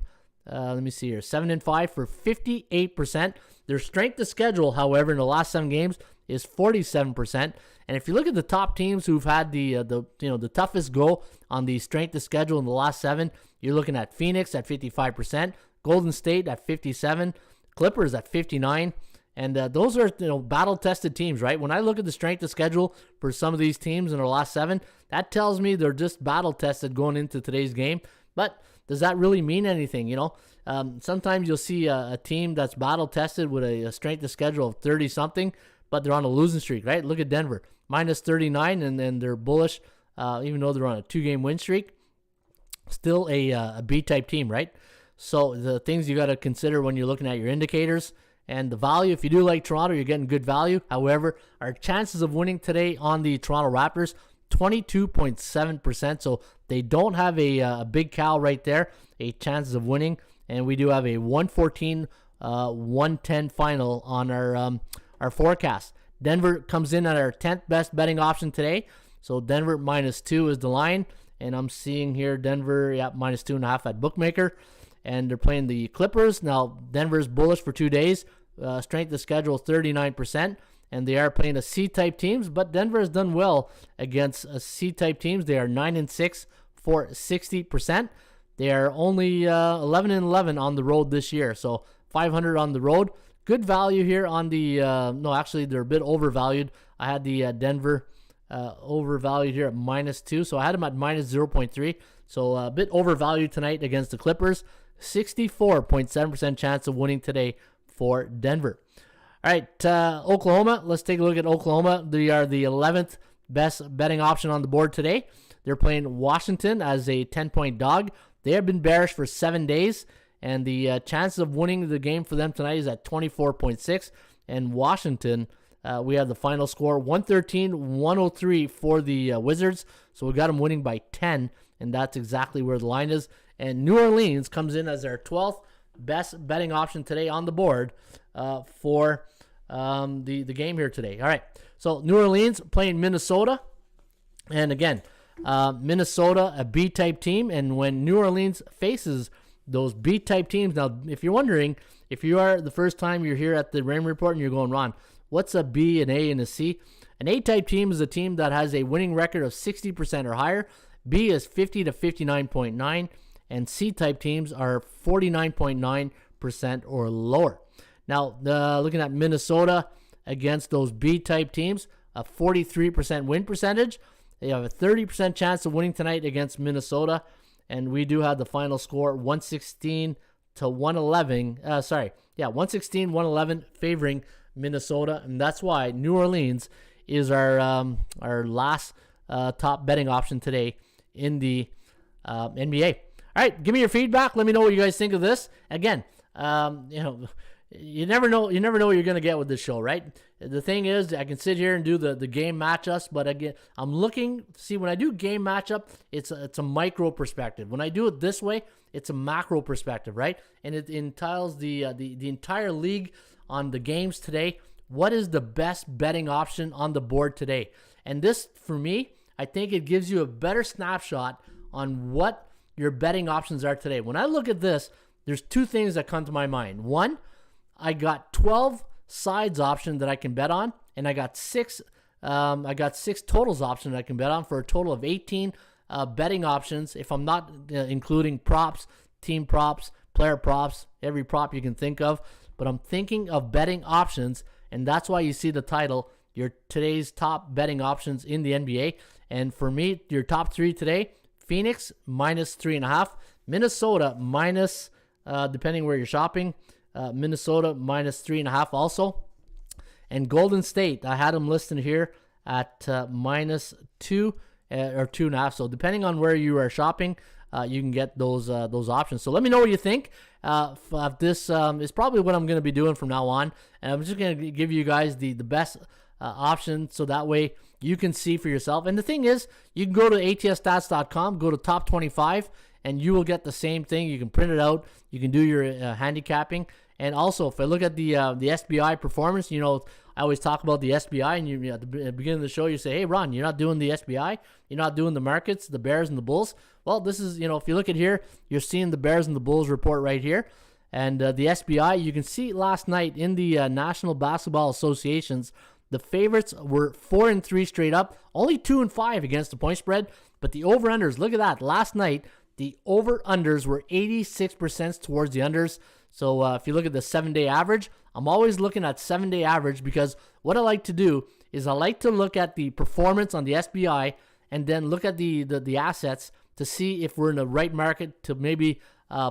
Let me see here, 7-5 for 58%. Their strength of schedule, however, in the last 7 games is 47%. And if you look at the top teams who've had the toughest go on the strength of schedule in the last 7, you're looking at Phoenix at 55%, Golden State at 57%, Clippers at 59%. And those are battle-tested teams, right? When I look at the strength of schedule for some of these teams in the last 7, that tells me they're just battle-tested going into today's game. But does that really mean anything? Sometimes you'll see a team that's battle-tested with a strength of schedule of 30-something, but they're on a losing streak, right? Look at Denver, -39, and then they're bullish, even though they're on a 2-game win streak. Still a B-type team, right? So the things you got to consider when you're looking at your indicators. And the value, if you do like Toronto, you're getting good value. However, our chances of winning today on the Toronto Raptors, 22.7%. So they don't have a big cow right there, a chances of winning. And we do have a 114-110 final on our forecast. Denver comes in at our 10th best betting option today. So Denver -2 is the line. And I'm seeing here Denver, -2.5 at Bookmaker. And they're playing the Clippers. Now, Denver's bullish for 2 days. Strength of schedule, 39%. And they are playing a C-type teams. But Denver has done well against C-type teams. They are 9-6 for 60%. They are only 11-11 on the road this year. So 500 on the road. Good value here on the... no, actually, they're a bit overvalued. I had the Denver overvalued here at -2. So I had them at -0.3. So a bit overvalued tonight against the Clippers. 64.7% chance of winning today for Denver. All right, Oklahoma. Let's take a look at Oklahoma. They are the 11th best betting option on the board today. They're playing Washington as a 10-point dog. They have been bearish for 7 days, and the chances of winning the game for them tonight is at 24.6. And Washington, we have the final score, 113-103 for the Wizards. So we got them winning by 10, and that's exactly where the line is. And New Orleans comes in as their 12th best betting option today on the board for the game here today. All right, so New Orleans playing Minnesota. And again, Minnesota, a B-type team. And when New Orleans faces those B-type teams, now, if you're wondering, if you are the first time you're here at the Rain Report and you're going, Ron, what's a B, an A, and a C? An A-type team is a team that has a winning record of 60% or higher. B is 50 to 59.9. And C-type teams are 49.9% or lower. Now, looking at Minnesota against those B-type teams, a 43% win percentage. They have a 30% chance of winning tonight against Minnesota. And we do have the final score, 116-111. 116-111 favoring Minnesota. And that's why New Orleans is our last top betting option today in the NBA. All right, give me your feedback. Let me know what you guys think of this. Again, you never know what you're going to get with this show, right? The thing is, I can sit here and do the game matchups, but again, I'm looking, see, when I do game matchup, it's a micro perspective. When I do it this way, it's a macro perspective, right? And it entails the entire league on the games today what is the best betting option on the board today. And this, for me, I think it gives you a better snapshot on what your betting options are today. When I look at this, there's two things that come to my mind. One, I got 12 sides option that I can bet on, and I got six totals option that I can bet on for a total of 18 betting options. If I'm not including props, team props, player props, every prop you can think of, but I'm thinking of betting options, and that's why you see the title, your today's top betting options in the NBA. And for me, your top three today: Phoenix minus 3.5, Minnesota minus, depending where you're shopping, Minnesota minus 3.5 also, and Golden State. I had them listed here at minus 2 or 2.5. So depending on where you are shopping, you can get those options. So let me know what you think. This is probably what I'm going to be doing from now on, and I'm just going to give you guys the best option, so that way you can see for yourself. And the thing is, you can go to ATSStats.com, go to top 25, and you will get the same thing. You can print it out. You can do your handicapping. And also, if I look at the SBI performance, you know, I always talk about the SBI, and you at the beginning of the show, you say, hey, Ron, you're not doing the SBI. You're not doing the markets, the Bears and the Bulls. Well, this is, you know, if you look at here, you're seeing the Bears and the Bulls report right here. And the SBI, you can see last night in the National Basketball Association's, the favorites were 4-3 straight up, only 2-5 against the point spread. But the over-unders, look at that. Last night, the over-unders were 86% towards the unders. So if you look at the 7-day average, I'm always looking at 7-day average, because what I like to do is I like to look at the performance on the SBI and then look at the assets to see if we're in the right market to maybe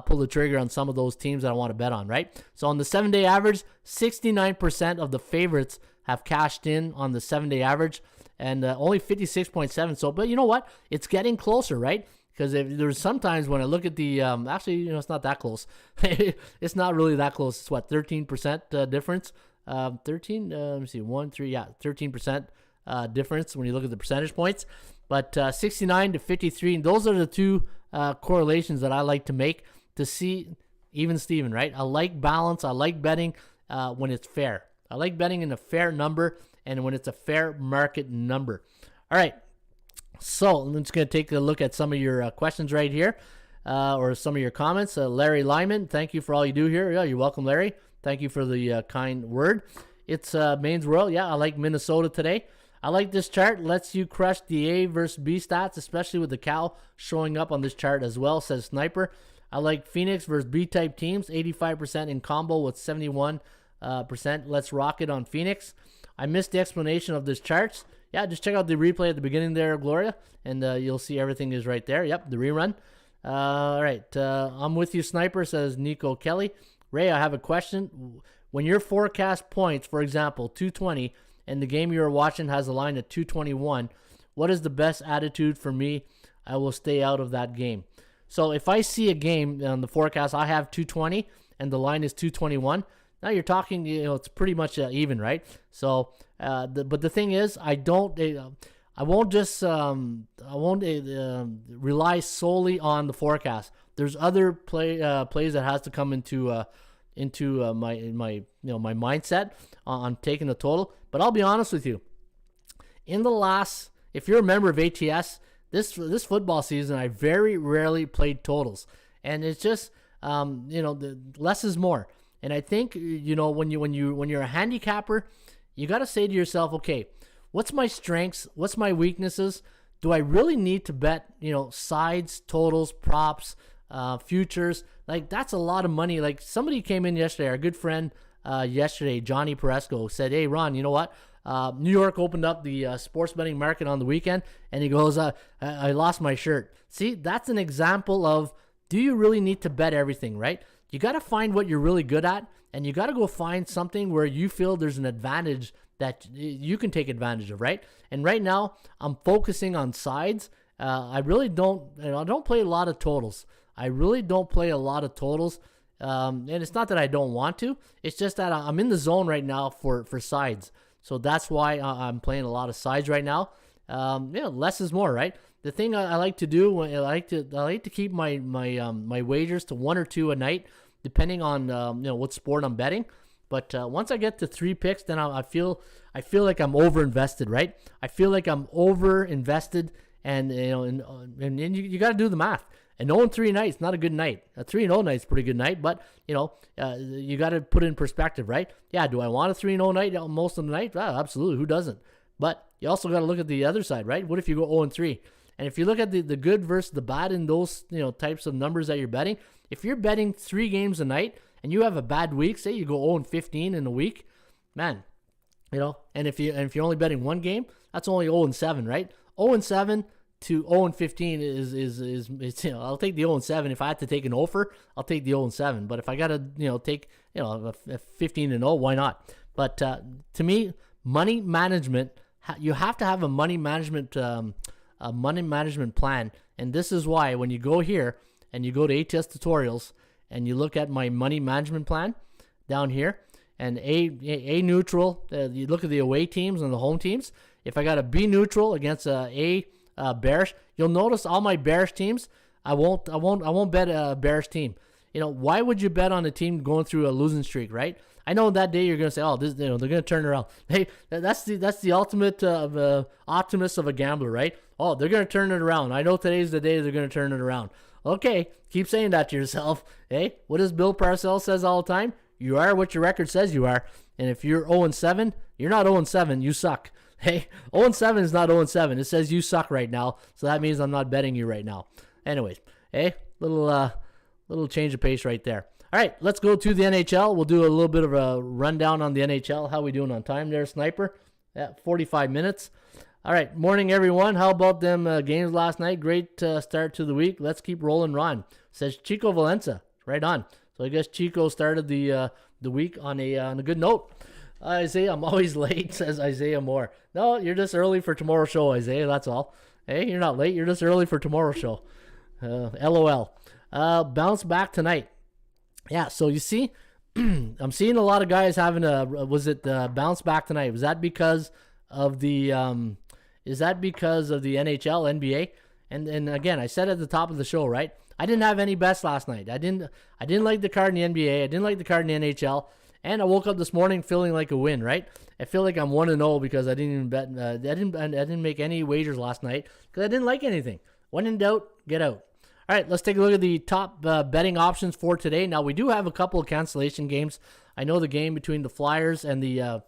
pull the trigger on some of those teams that I want to bet on, right? So on the 7-day average, 69% of the favorites have cashed in on the 7-day average, and only 56.7. So, but you know what? It's getting closer, right? Because there's sometimes when I look at the, actually, you know, it's not that close. It's not really that close. It's what, 13% difference? 13, let me see, 13% difference when you look at the percentage points. But 69 to 53, and those are the two correlations that I like to make to see even Steven, right? I like balance. I like betting when it's fair. I like betting in a fair number and when it's a fair market number. All right. So I'm just going to take a look at some of your questions right here, or some of your comments. Larry Lyman, thank you for all you do here. Yeah, you're welcome, Larry. Thank you for the kind word. It's Maine's World. Yeah, I like Minnesota today. I like this chart. Lets you crush the A versus B stats, especially with the cow showing up on this chart as well, says Sniper. I like Phoenix versus B-type teams, 85% in combo with 71%. Let's rock it on Phoenix. I missed the explanation of this charts. Yeah, just check out the replay at the beginning there, Gloria, and you'll see everything is right there. Yep, the rerun. All right, I'm with you, Sniper, says Nico Kelly. Ray, I have a question. When your forecast points, for example, 220, and the game you're watching has a line at 221, what is the best attitude for me? I will stay out of that game. So if I see a game on the forecast, I have 220, and the line is 221, now you're talking, you know, it's pretty much even, right? So, but the thing is, I won't rely solely on the forecast. There's other plays that has to come into my mindset on taking the total. But I'll be honest with you, if you're a member of ATS, this football season, I very rarely played totals, and it's just less is more. And I think, you know, when you're a handicapper, you got to say to yourself, okay, what's my strengths? What's my weaknesses? Do I really need to bet, you know, sides, totals, props, futures? Like, that's a lot of money. Like, somebody came in yesterday, our good friend yesterday, Johnny Peresco, said, hey, Ron, you know what? New York opened up the sports betting market on the weekend, and he goes, I lost my shirt. See, that's an example of, do you really need to bet everything, right? You got to find what you're really good at, and you got to go find something where you feel there's an advantage that you can take advantage of, right? And right now, I'm focusing on sides. I really don't play a lot of totals. And it's not that I don't want to. It's just that I'm in the zone right now for sides. So that's why I'm playing a lot of sides right now. Less is more, right? The thing I like to do, I like to keep my wagers to 1 or 2 a night, depending on what sport I'm betting. But once I get to 3 picks, then I feel like I'm over invested, right? I feel like I'm over invested, and you got to do the math. An 0-3 night is not a good night. A 3-0 night is a pretty good night, but you got to put it in perspective, right? Yeah, do I want a 3-0 night most of the night? Well, absolutely. Who doesn't? But you also got to look at the other side, right? What if you go 0-3? And if you look at the good versus the bad in those types of numbers that you're betting, if you're betting 3 games a night and you have a bad week, say you go 0-15 in a week, man, and if you're only betting 1 game, that's only 0-7, right? 0-7 to 0-15 is I'll take the 0-7. If I had to take an offer, I'll take the 0-7. But if I gotta take a 15-0, why not? But to me, money management, you have to have a money management plan, and this is why when you go here and you go to ATS tutorials and you look at my money management plan down here, and A neutral, you look at the away teams and the home teams. If I got a B neutral against a bearish, you'll notice all my bearish teams, I won't bet a bearish team. Why would you bet on a team going through a losing streak, right? I know that day you're gonna say, oh, this, they're gonna turn around. Hey, that's the ultimate optimist of a gambler, right? Oh, they're gonna turn it around. I know today's the day they're gonna turn it around. Okay, keep saying that to yourself. Hey, what does Bill Parcells says all the time? You are what your record says you are. And if you're 0-7, you're not 0-7. You suck. Hey, 0-7 is not 0-7. It says you suck right now. So that means I'm not betting you right now. Anyways, hey, little change of pace right there. All right, let's go to the NHL. We'll do a little bit of a rundown on the NHL. How we doing on time there, Sniper? Yeah, 45 minutes. All right, morning, everyone. How about them games last night? Great start to the week. Let's keep rolling, Ron. Says Chico Valenza. Right on. So I guess Chico started the week on a good note. Isaiah, I'm always late, says Isaiah Moore. No, you're just early for tomorrow's show, Isaiah. That's all. Hey, you're not late. You're just early for tomorrow's show. LOL. Bounce back tonight. Yeah, so you see, I'm seeing a lot of guys having bounce back tonight? Was that because of the NHL, NBA? And again, I said at the top of the show, right? I didn't have any bets last night. I didn't like the card in the NBA. I didn't like the card in the NHL. And I woke up this morning feeling like a win, right? I feel like I'm 1-0 because I didn't even bet. I didn't make any wagers last night because I didn't like anything. When in doubt, get out. All right, let's take a look at the top betting options for today. Now, we do have a couple of cancellation games. I know the game between the Flyers and the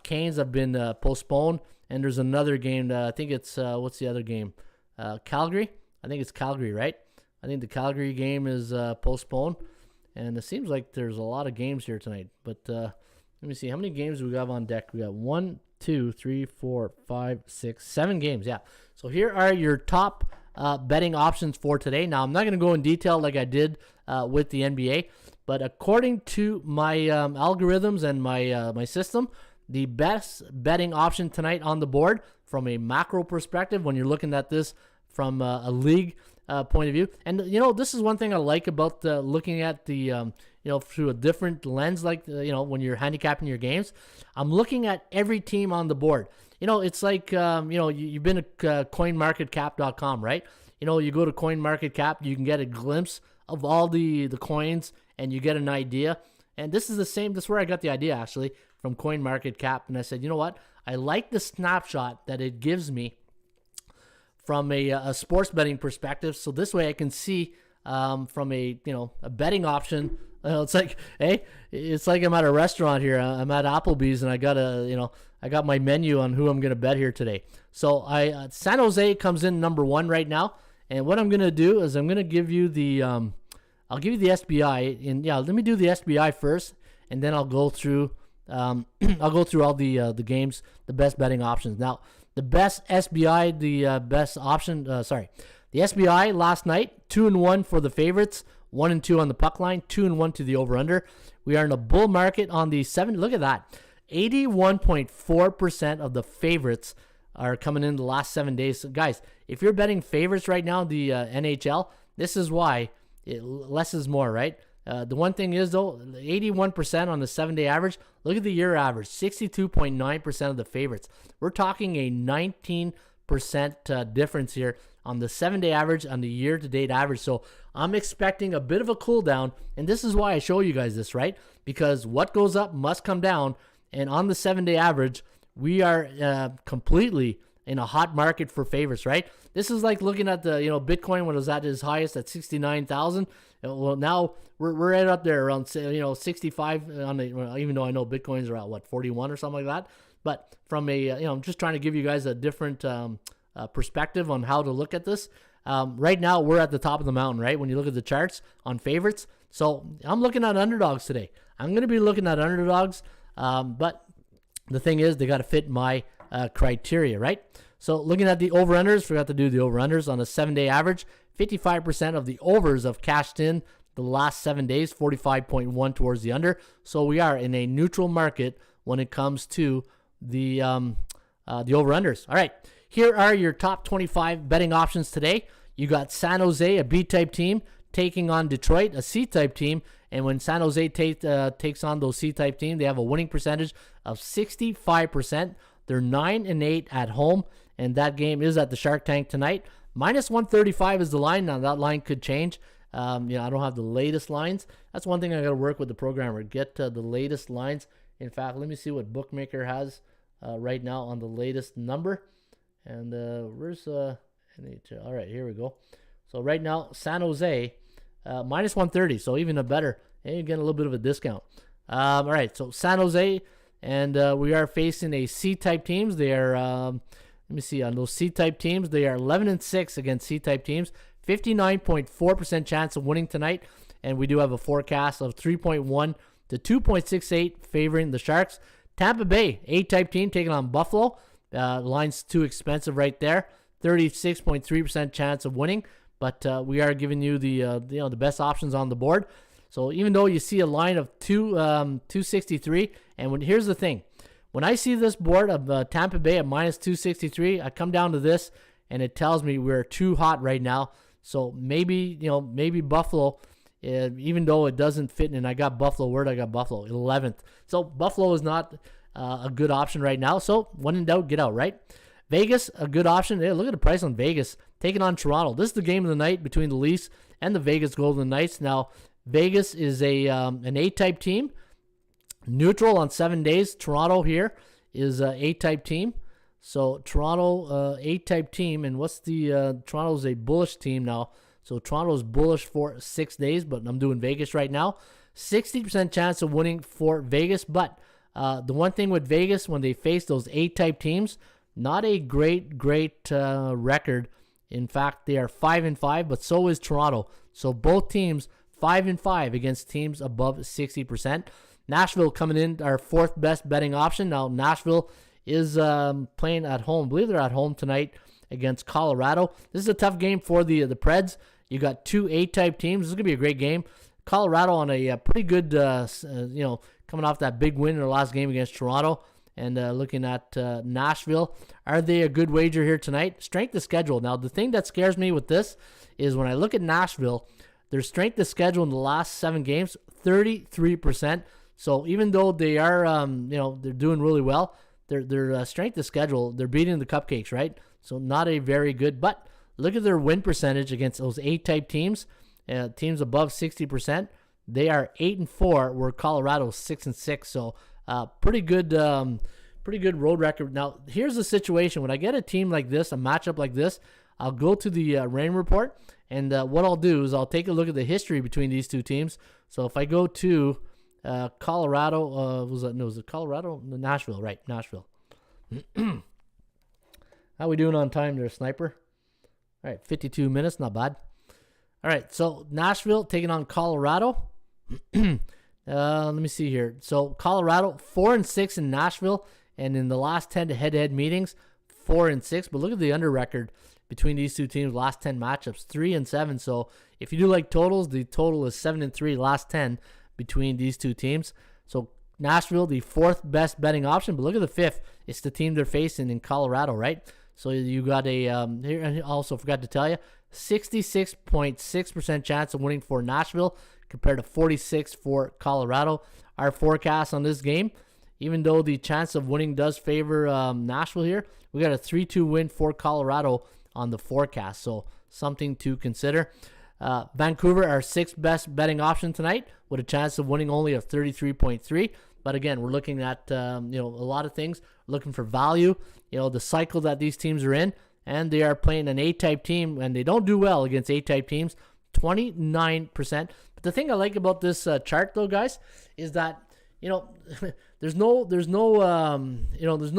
Canes have been postponed, and there's another game. I think it's, what's the other game? Calgary? I think it's Calgary, right? I think the Calgary game is postponed, and it seems like there's a lot of games here tonight. But let me see. How many games do we have on deck? We got 1, 2, 3, 4, 5, 6, 7 games. Yeah. So here are your top betting options for today. Now, I'm not going to go in detail like I did with the NBA, but according to my algorithms and my system, the best betting option tonight on the board from a macro perspective, when you're looking at this from a league point of view, and this is one thing I like about looking at the through a different lens, like when you're handicapping your games. I'm looking at every team on the board. It's like, you've been to coinmarketcap.com, right? You go to CoinMarketCap, you can get a glimpse of all the coins, and you get an idea. And this is the same. This is where I got the idea, actually, from CoinMarketCap. And I said, you know what? I like the snapshot that it gives me from a sports betting perspective. So this way I can see from a betting option. It's like, hey, it's like I'm at a restaurant here. I'm at Applebee's, and I got my menu on who I'm going to bet here today. So San Jose comes in number 1 right now, and what I'm going to do is I'm going to give you the I'll give you the SBI, and let me do the SBI first, and then I'll go through all the games, the best betting options. Now, the best SBI, the best option. The SBI last night, 2-1 for the favorites. 1-2 on the puck line, 2-1 to the over/under. We are in a bull market on the 7. Look at that. 81.4% of the favorites are coming in the last 7 days. So guys, if you're betting favorites right now, the NHL, this is why less is more, right? The one thing is, though, 81% on the 7-day average. Look at the year average, 62.9% of the favorites. We're talking a 19 difference here on the 7-day average, on the year-to-date average. So I'm expecting a bit of a cool down, and this is why I show you guys this, right? Because what goes up must come down, and on the 7-day average, we are completely in a hot market for favorites, right? This is like looking at the, Bitcoin when it was at its highest at 69,000. Well, now we're right up there around, 65 on the, even though I know Bitcoins are at 41 or something like that. But from a, I'm just trying to give you guys a different perspective on how to look at this. Right now we're at the top of the mountain, right? When you look at the charts on favorites. So I'm looking at underdogs today. I'm going to be looking at underdogs. But the thing is, they got to fit my criteria, right? So looking at the over-unders, forgot to do the over-unders on a 7-day average. 55% of the overs have cashed in the last 7 days, 45.1 towards the under. So we are in a neutral market when it comes to the over-unders. All right, here are your top 25 betting options today. You got San Jose, a B-type team, taking on Detroit, a C-type team. And when San Jose takes on those C-type teams, they have a winning percentage of 65%. They're 9-8 at home, and that game is at the Shark Tank tonight. Minus 135 is the line. Now, that line could change. I don't have the latest lines. That's one thing I got to work with the programmer, get the latest lines. In fact, let me see what Bookmaker has right now on the latest number. And where's NHL? All right, here we go. So right now, San Jose, minus 130, so even a better. And you're getting a little bit of a discount. All right, so San Jose, and we are facing a C-type teams. They are, let me see, on those C-type teams, they are 11-6 against C-type teams. 59.4% chance of winning tonight. And we do have a forecast of 3.1 to 2.68 favoring the Sharks. Tampa Bay, A-type team taking on Buffalo. Line's too expensive right there. 36.3% chance of winning. But we are giving you the best options on the board. So even though you see a line of 263, and here's the thing. When I see this board of Tampa Bay at minus 263, I come down to this, and it tells me we're too hot right now. So maybe Buffalo, even though it doesn't fit, and I got Buffalo. Where'd I got Buffalo? 11th. So Buffalo is not a good option right now. So when in doubt, get out, right? Vegas, a good option. Hey, look at the price on Vegas. Taking on Toronto. This is the game of the night between the Leafs and the Vegas Golden Knights. Now, Vegas is an A-type team. Neutral on 7 days. Toronto here is an A-type team. So Toronto, A-type team. And what's the Toronto's a bullish team now. So Toronto's bullish for 6 days, but I'm doing Vegas right now. 60% chance of winning for Vegas. But the one thing with Vegas, when they face those A-type teams, not a great record. In fact, they are 5-5, but so is Toronto. So both teams 5-5 against teams above 60%. Nashville coming in, our fourth best betting option. Now, Nashville is playing at home. I believe they're at home tonight against Colorado. This is a tough game for the Preds. You got two A-type teams. This is going to be a great game. Colorado on a pretty good, coming off that big win in their last game against Toronto. And looking at Nashville, are they a good wager here tonight? Strength of schedule. Now, the thing that scares me with this is when I look at Nashville, their strength of schedule in the last 7 games, 33%. So even though they are, they're doing really well, their strength of schedule, they're beating the cupcakes, right? So not a very good. But look at their win percentage against those A-type teams, teams above 60%. They are 8-4, where Colorado's 6-6. So pretty good road record. Now, here's the situation. When I get a team like this, a matchup like this, I'll go to the rain report, and what I'll do is I'll take a look at the history between these two teams. So if I go to Colorado, was it Colorado? Nashville, right? Nashville. How we doing on time there, Sniper? All right, 52 minutes, not bad. All right, so Nashville taking on Colorado. Let me see here. So Colorado 4-6 in Nashville, and in the last 10 head-to-head meetings, 4-6. But look at the under record between these two teams. Last 10 matchups, 3-7. So if you do like totals, the total is 7-3 last 10 between these two teams. So Nashville, the fourth best betting option. But look at the fifth. It's the team they're facing in Colorado, right? So you got a here. I also forgot to tell you, 66.6% chance of winning for Nashville, compared to 46 for Colorado. Our forecast on this game even though the chance of winning does favor Nashville here, we got a 3-2 win for Colorado on the forecast, so something to consider. Vancouver, our sixth best betting option tonight, with a chance of winning only of 33.3. But again, we're looking at a lot of things, looking for value. The cycle that these teams are in, and they are playing an A-type team, and they don't do well against A-type teams. 29%. But the thing I like about this chart, though, guys, is that there's no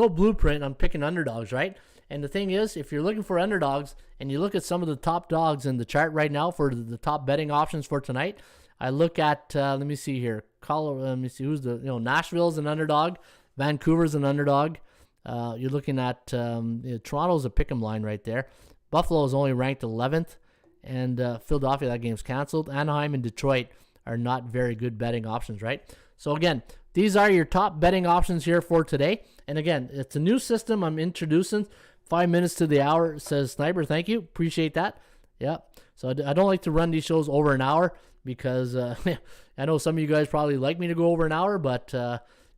blueprint on picking underdogs, right? And the thing is, if you're looking for underdogs and you look at some of the top dogs in the chart right now for the top betting options for tonight, I look at let me see here. Let me see who's the Nashville's an underdog, Vancouver's an underdog. You're looking at Toronto's a pick'em line right there. Buffalo is only ranked 11th, and Philadelphia, that game's canceled. Anaheim and Detroit are not very good betting options, right? So again, these are your top betting options here for today. And again, it's a new system I'm introducing. 5 minutes to the hour, says Sniper. Thank you. Appreciate that. Yeah. So I don't like to run these shows over an hour because I know some of you guys probably like me to go over an hour, but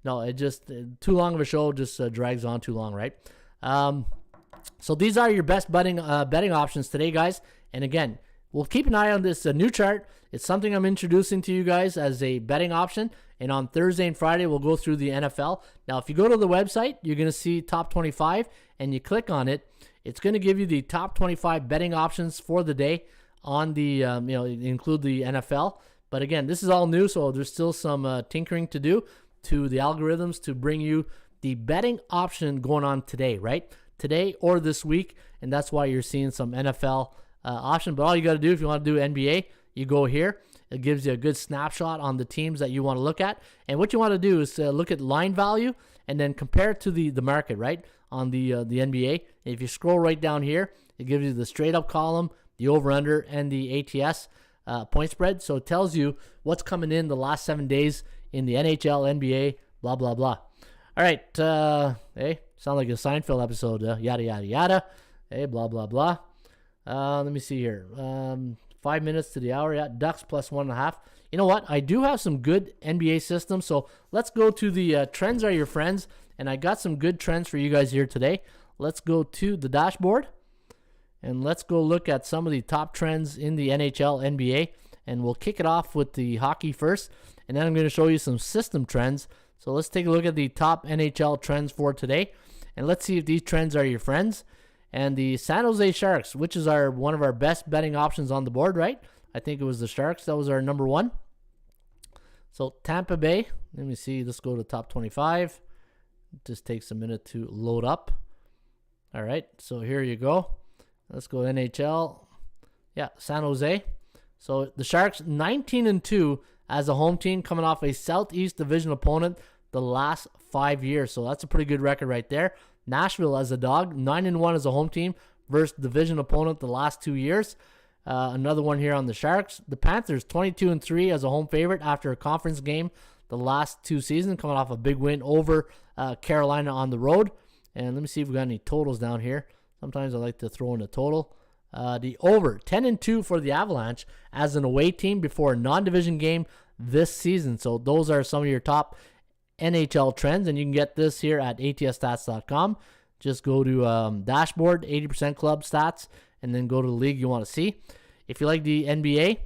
no, it just too long of a show just drags on too long, right? So these are your best betting options today, guys. And again, we'll keep an eye on this new chart. It's something I'm introducing to you guys as a betting option. And on Thursday and Friday, we'll go through the NFL. Now, if you go to the website, you're going to see top 25, and you click on it. It's going to give you the top 25 betting options for the day on the, include the NFL. But again, this is all new, so there's still some tinkering to do to the algorithms to bring you the betting option going on today, right? Today or this week, and that's why you're seeing some NFL option. But all you got to do if you want to do NBA, you go here. It gives you a good snapshot on the teams that you want to look at. And what you want to do is look at line value and then compare it to the market, right, on the NBA. And if you scroll right down here, it gives you the straight-up column, the over-under, and the ATS point spread. So it tells you what's coming in the last 7 days in the NHL, NBA, blah, blah, blah. All right. Hey, sound like a Seinfeld episode. Yada, yada, yada. Hey, blah, blah, blah. Let me see here. 5 minutes to the hour. Yeah, Ducks plus 1.5. You know what? I do have some good NBA systems. So let's go to the trends are your friends. And I got some good trends for you guys here today. Let's go to the dashboard. And let's go look at some of the top trends in the NHL, NBA. And we'll kick it off with the hockey first. And then I'm going to show you some system trends. So let's take a look at the top NHL trends for today. And let's see if these trends are your friends. And the San Jose Sharks, which is one of our best betting options on the board, right? I think it was the Sharks. That was our number one. So Tampa Bay, let me see. Let's go to top 25. It just takes a minute to load up. All right, so here you go. Let's go NHL. Yeah, San Jose. So the Sharks 19-2 as a home team, coming off a Southeast Division opponent the last 5 years. So that's a pretty good record right there. Nashville as a dog, 9-1 as a home team versus division opponent the last 2 years. Another one here on the Sharks. The Panthers 22-3 as a home favorite after a conference game the last 2 seasons, coming off a big win over Carolina on the road. And let me see if we got any totals down here. Sometimes I like to throw in a total. The over 10-2 for the Avalanche as an away team before a non-division game this season. So those are some of your top NHL trends, and you can get this here at ATSStats.com. Just go to dashboard, 80% club stats, and then go to the league you want to see. If you like the NBA,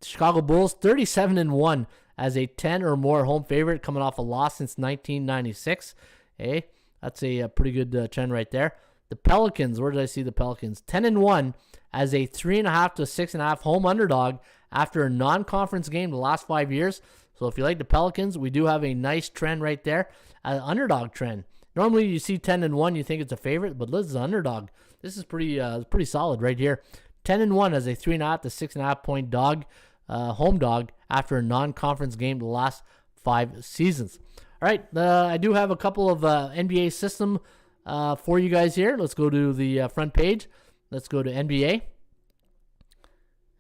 Chicago Bulls 37-1 as a 10 or more home favorite, coming off a loss since 1996. Hey, that's a pretty good trend right there. The Pelicans, where did I see the Pelicans? 10-1 as a 3.5 to 6.5 home underdog after a non-conference game the last 5 years. So if you like the Pelicans, we do have a nice trend right there, an underdog trend. Normally you see 10-1, you think it's a favorite, but this is an underdog. This is pretty solid right here. 10-1 as a 3.5 to 6.5 point dog, home dog after a non-conference game the last 5 seasons. All right, I do have a couple of NBA system for you guys here. Let's go to the front page. Let's go to NBA.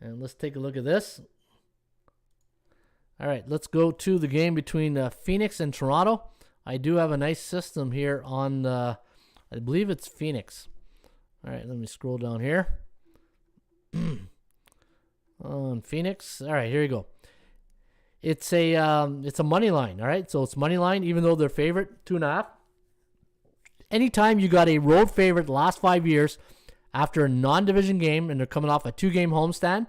And let's take a look at this. All right, let's go to the game between Phoenix and Toronto. I do have a nice system here on, I believe it's Phoenix. All right, let me scroll down here. On Phoenix. All right, here you go. It's a money line, all right? So it's money line, even though they're favorite, 2.5. Anytime you got a road favorite the last 5 years after a non-division game and they're coming off a 2-game homestand,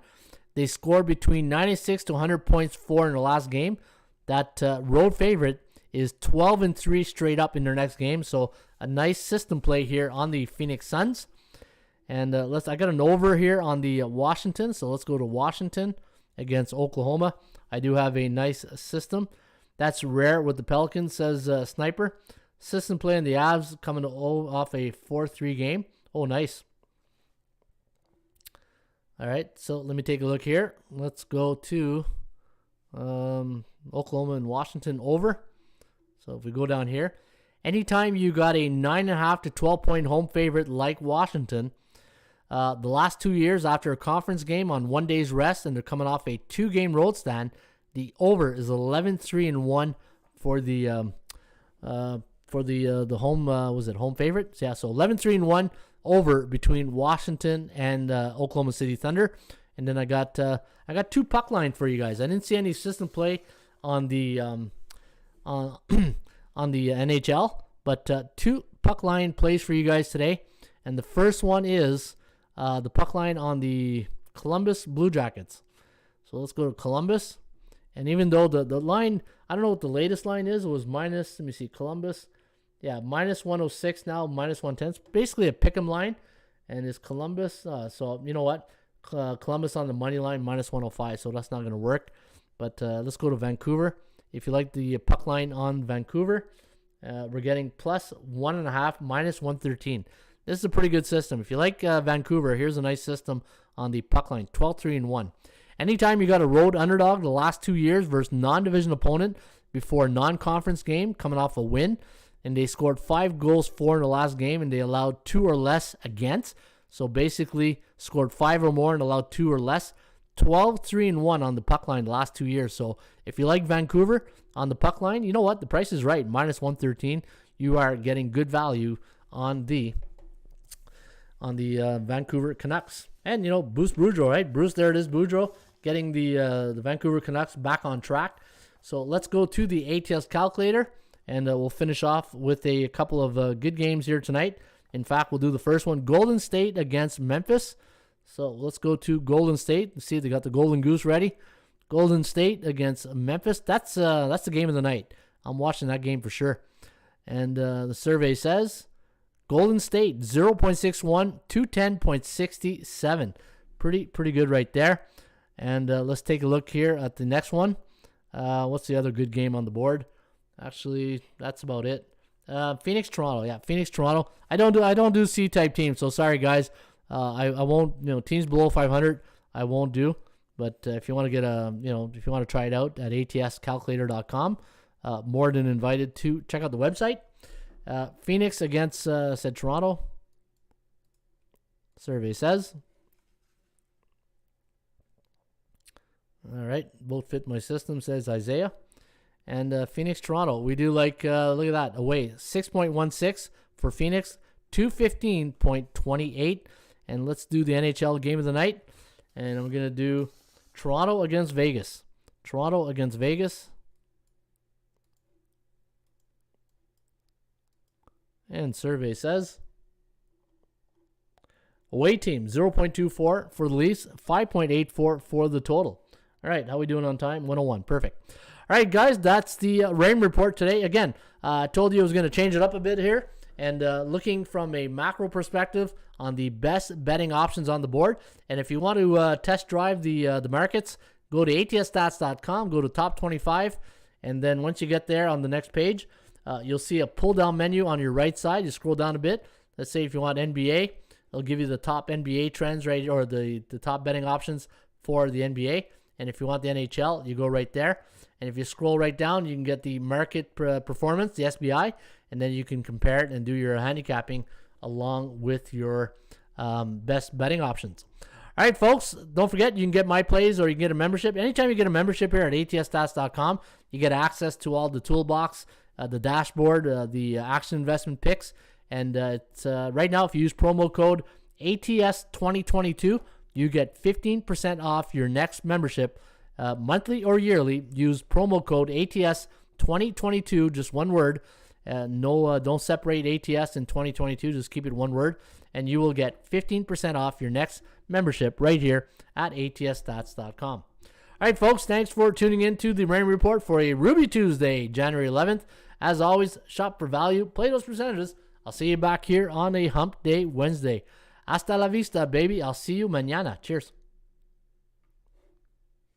they scored between 96 to 100 points for in the last game. That road favorite is 12-3 straight up in their next game. So a nice system play here on the Phoenix Suns. And I got an over here on the Washington. So let's go to Washington against Oklahoma. I do have a nice system. That's rare with the Pelicans, says Sniper. System play in the Avs coming off a 4-3 game. Oh, nice. All right, so let me take a look here. Let's go to Oklahoma and Washington over. So if we go down here, anytime you got a 9.5 to 12-point home favorite like Washington, the last 2 years after a conference game on 1 day's rest and they're coming off a 2-game road stand, the over is 11-3-1 for the home home favorites. Yeah, so 11-3-1 over between Washington and Oklahoma City Thunder. And then I got 2 puck line for you guys. I didn't see any system play on the on the NHL, but 2 puck line plays for you guys today. And the first one is the puck line on the Columbus Blue Jackets. So let's go to Columbus. And even though the line, I don't know what the latest line is, it was minus, let me see, Columbus. Yeah, minus 106 now, minus 110. It's basically a pick'em line. And it's Columbus. So you know what? Columbus on the money line, minus 105. So that's not going to work. But let's go to Vancouver. If you like the puck line on Vancouver, we're getting plus 1.5, minus 113. This is a pretty good system. If you like Vancouver, here's a nice system on the puck line, 12-3-1. Anytime you got a road underdog the last 2 years versus non-division opponent before a non-conference game coming off a win, and they scored 5 goals for in the last game, and they allowed 2 or less against. So basically scored 5 or more and allowed 2 or less. 12-3-1 on the puck line the last 2 years. So if you like Vancouver on the puck line, you know what? The price is right, minus 113. You are getting good value on the Vancouver Canucks. And, you know, Bruce Boudreau, right? Bruce, there it is, Boudreau, getting the Vancouver Canucks back on track. So let's go to the ATS calculator, and we'll finish off with a couple of good games here tonight. In fact, we'll do the first one, Golden State against Memphis. So let's go to Golden State and see if they got the Golden Goose ready. Golden State against Memphis. That's the game of the night. I'm watching that game for sure. And the survey says Golden State 0.61 to 10.67. Pretty good right there. And let's take a look here at the next one. What's the other good game on the board? Actually, that's about it. Phoenix Toronto. Yeah, Phoenix Toronto. I don't do C-type teams, so sorry guys. I won't, teams below 500, I won't do. But if you want to get if you want to try it out at atscalculator.com, more than invited to check out the website. Phoenix against said Toronto. Survey says. All right, both fit my system, says Isaiah. And Phoenix Toronto, we do like look at that away 6.16 for Phoenix, 215.28. And let's do the NHL game of the night. And I'm going to do Toronto against Vegas. Toronto against Vegas. And survey says away team 0.24 for the Leafs, 5.84 for the total. All right, how we doing on time? 101. Perfect. All right, guys, that's the rain report today. Again, I told you I was going to change it up a bit here. And looking from a macro perspective on the best betting options on the board. And if you want to test drive the markets, go to atsstats.com, go to top 25. And then once you get there on the next page, you'll see a pull-down menu on your right side. You scroll down a bit. Let's say if you want NBA, it'll give you the top NBA trends, right, or the top betting options for the NBA. And if you want the NHL, you go right there. And if you scroll right down, you can get the market performance, the SBI, and then you can compare it and do your handicapping along with your best betting options. All right, folks, don't forget you can get my plays or you can get a membership. Anytime you get a membership here at atsstats.com, you get access to all the toolbox, the dashboard, the action investment picks. And it's right now, if you use promo code ATS2022, you get 15% off your next membership monthly or yearly, use promo code ATS 2022, just one word. Don't separate ATS and 2022, just keep it one word, and you will get 15% off your next membership right here at atsstats.com. All right, folks, thanks for tuning in to the Raymond Report for a Ruby Tuesday, January 11th. As always, shop for value, play those percentages. I'll see you back here on a Hump Day Wednesday. Hasta la vista, baby. I'll see you mañana. Cheers.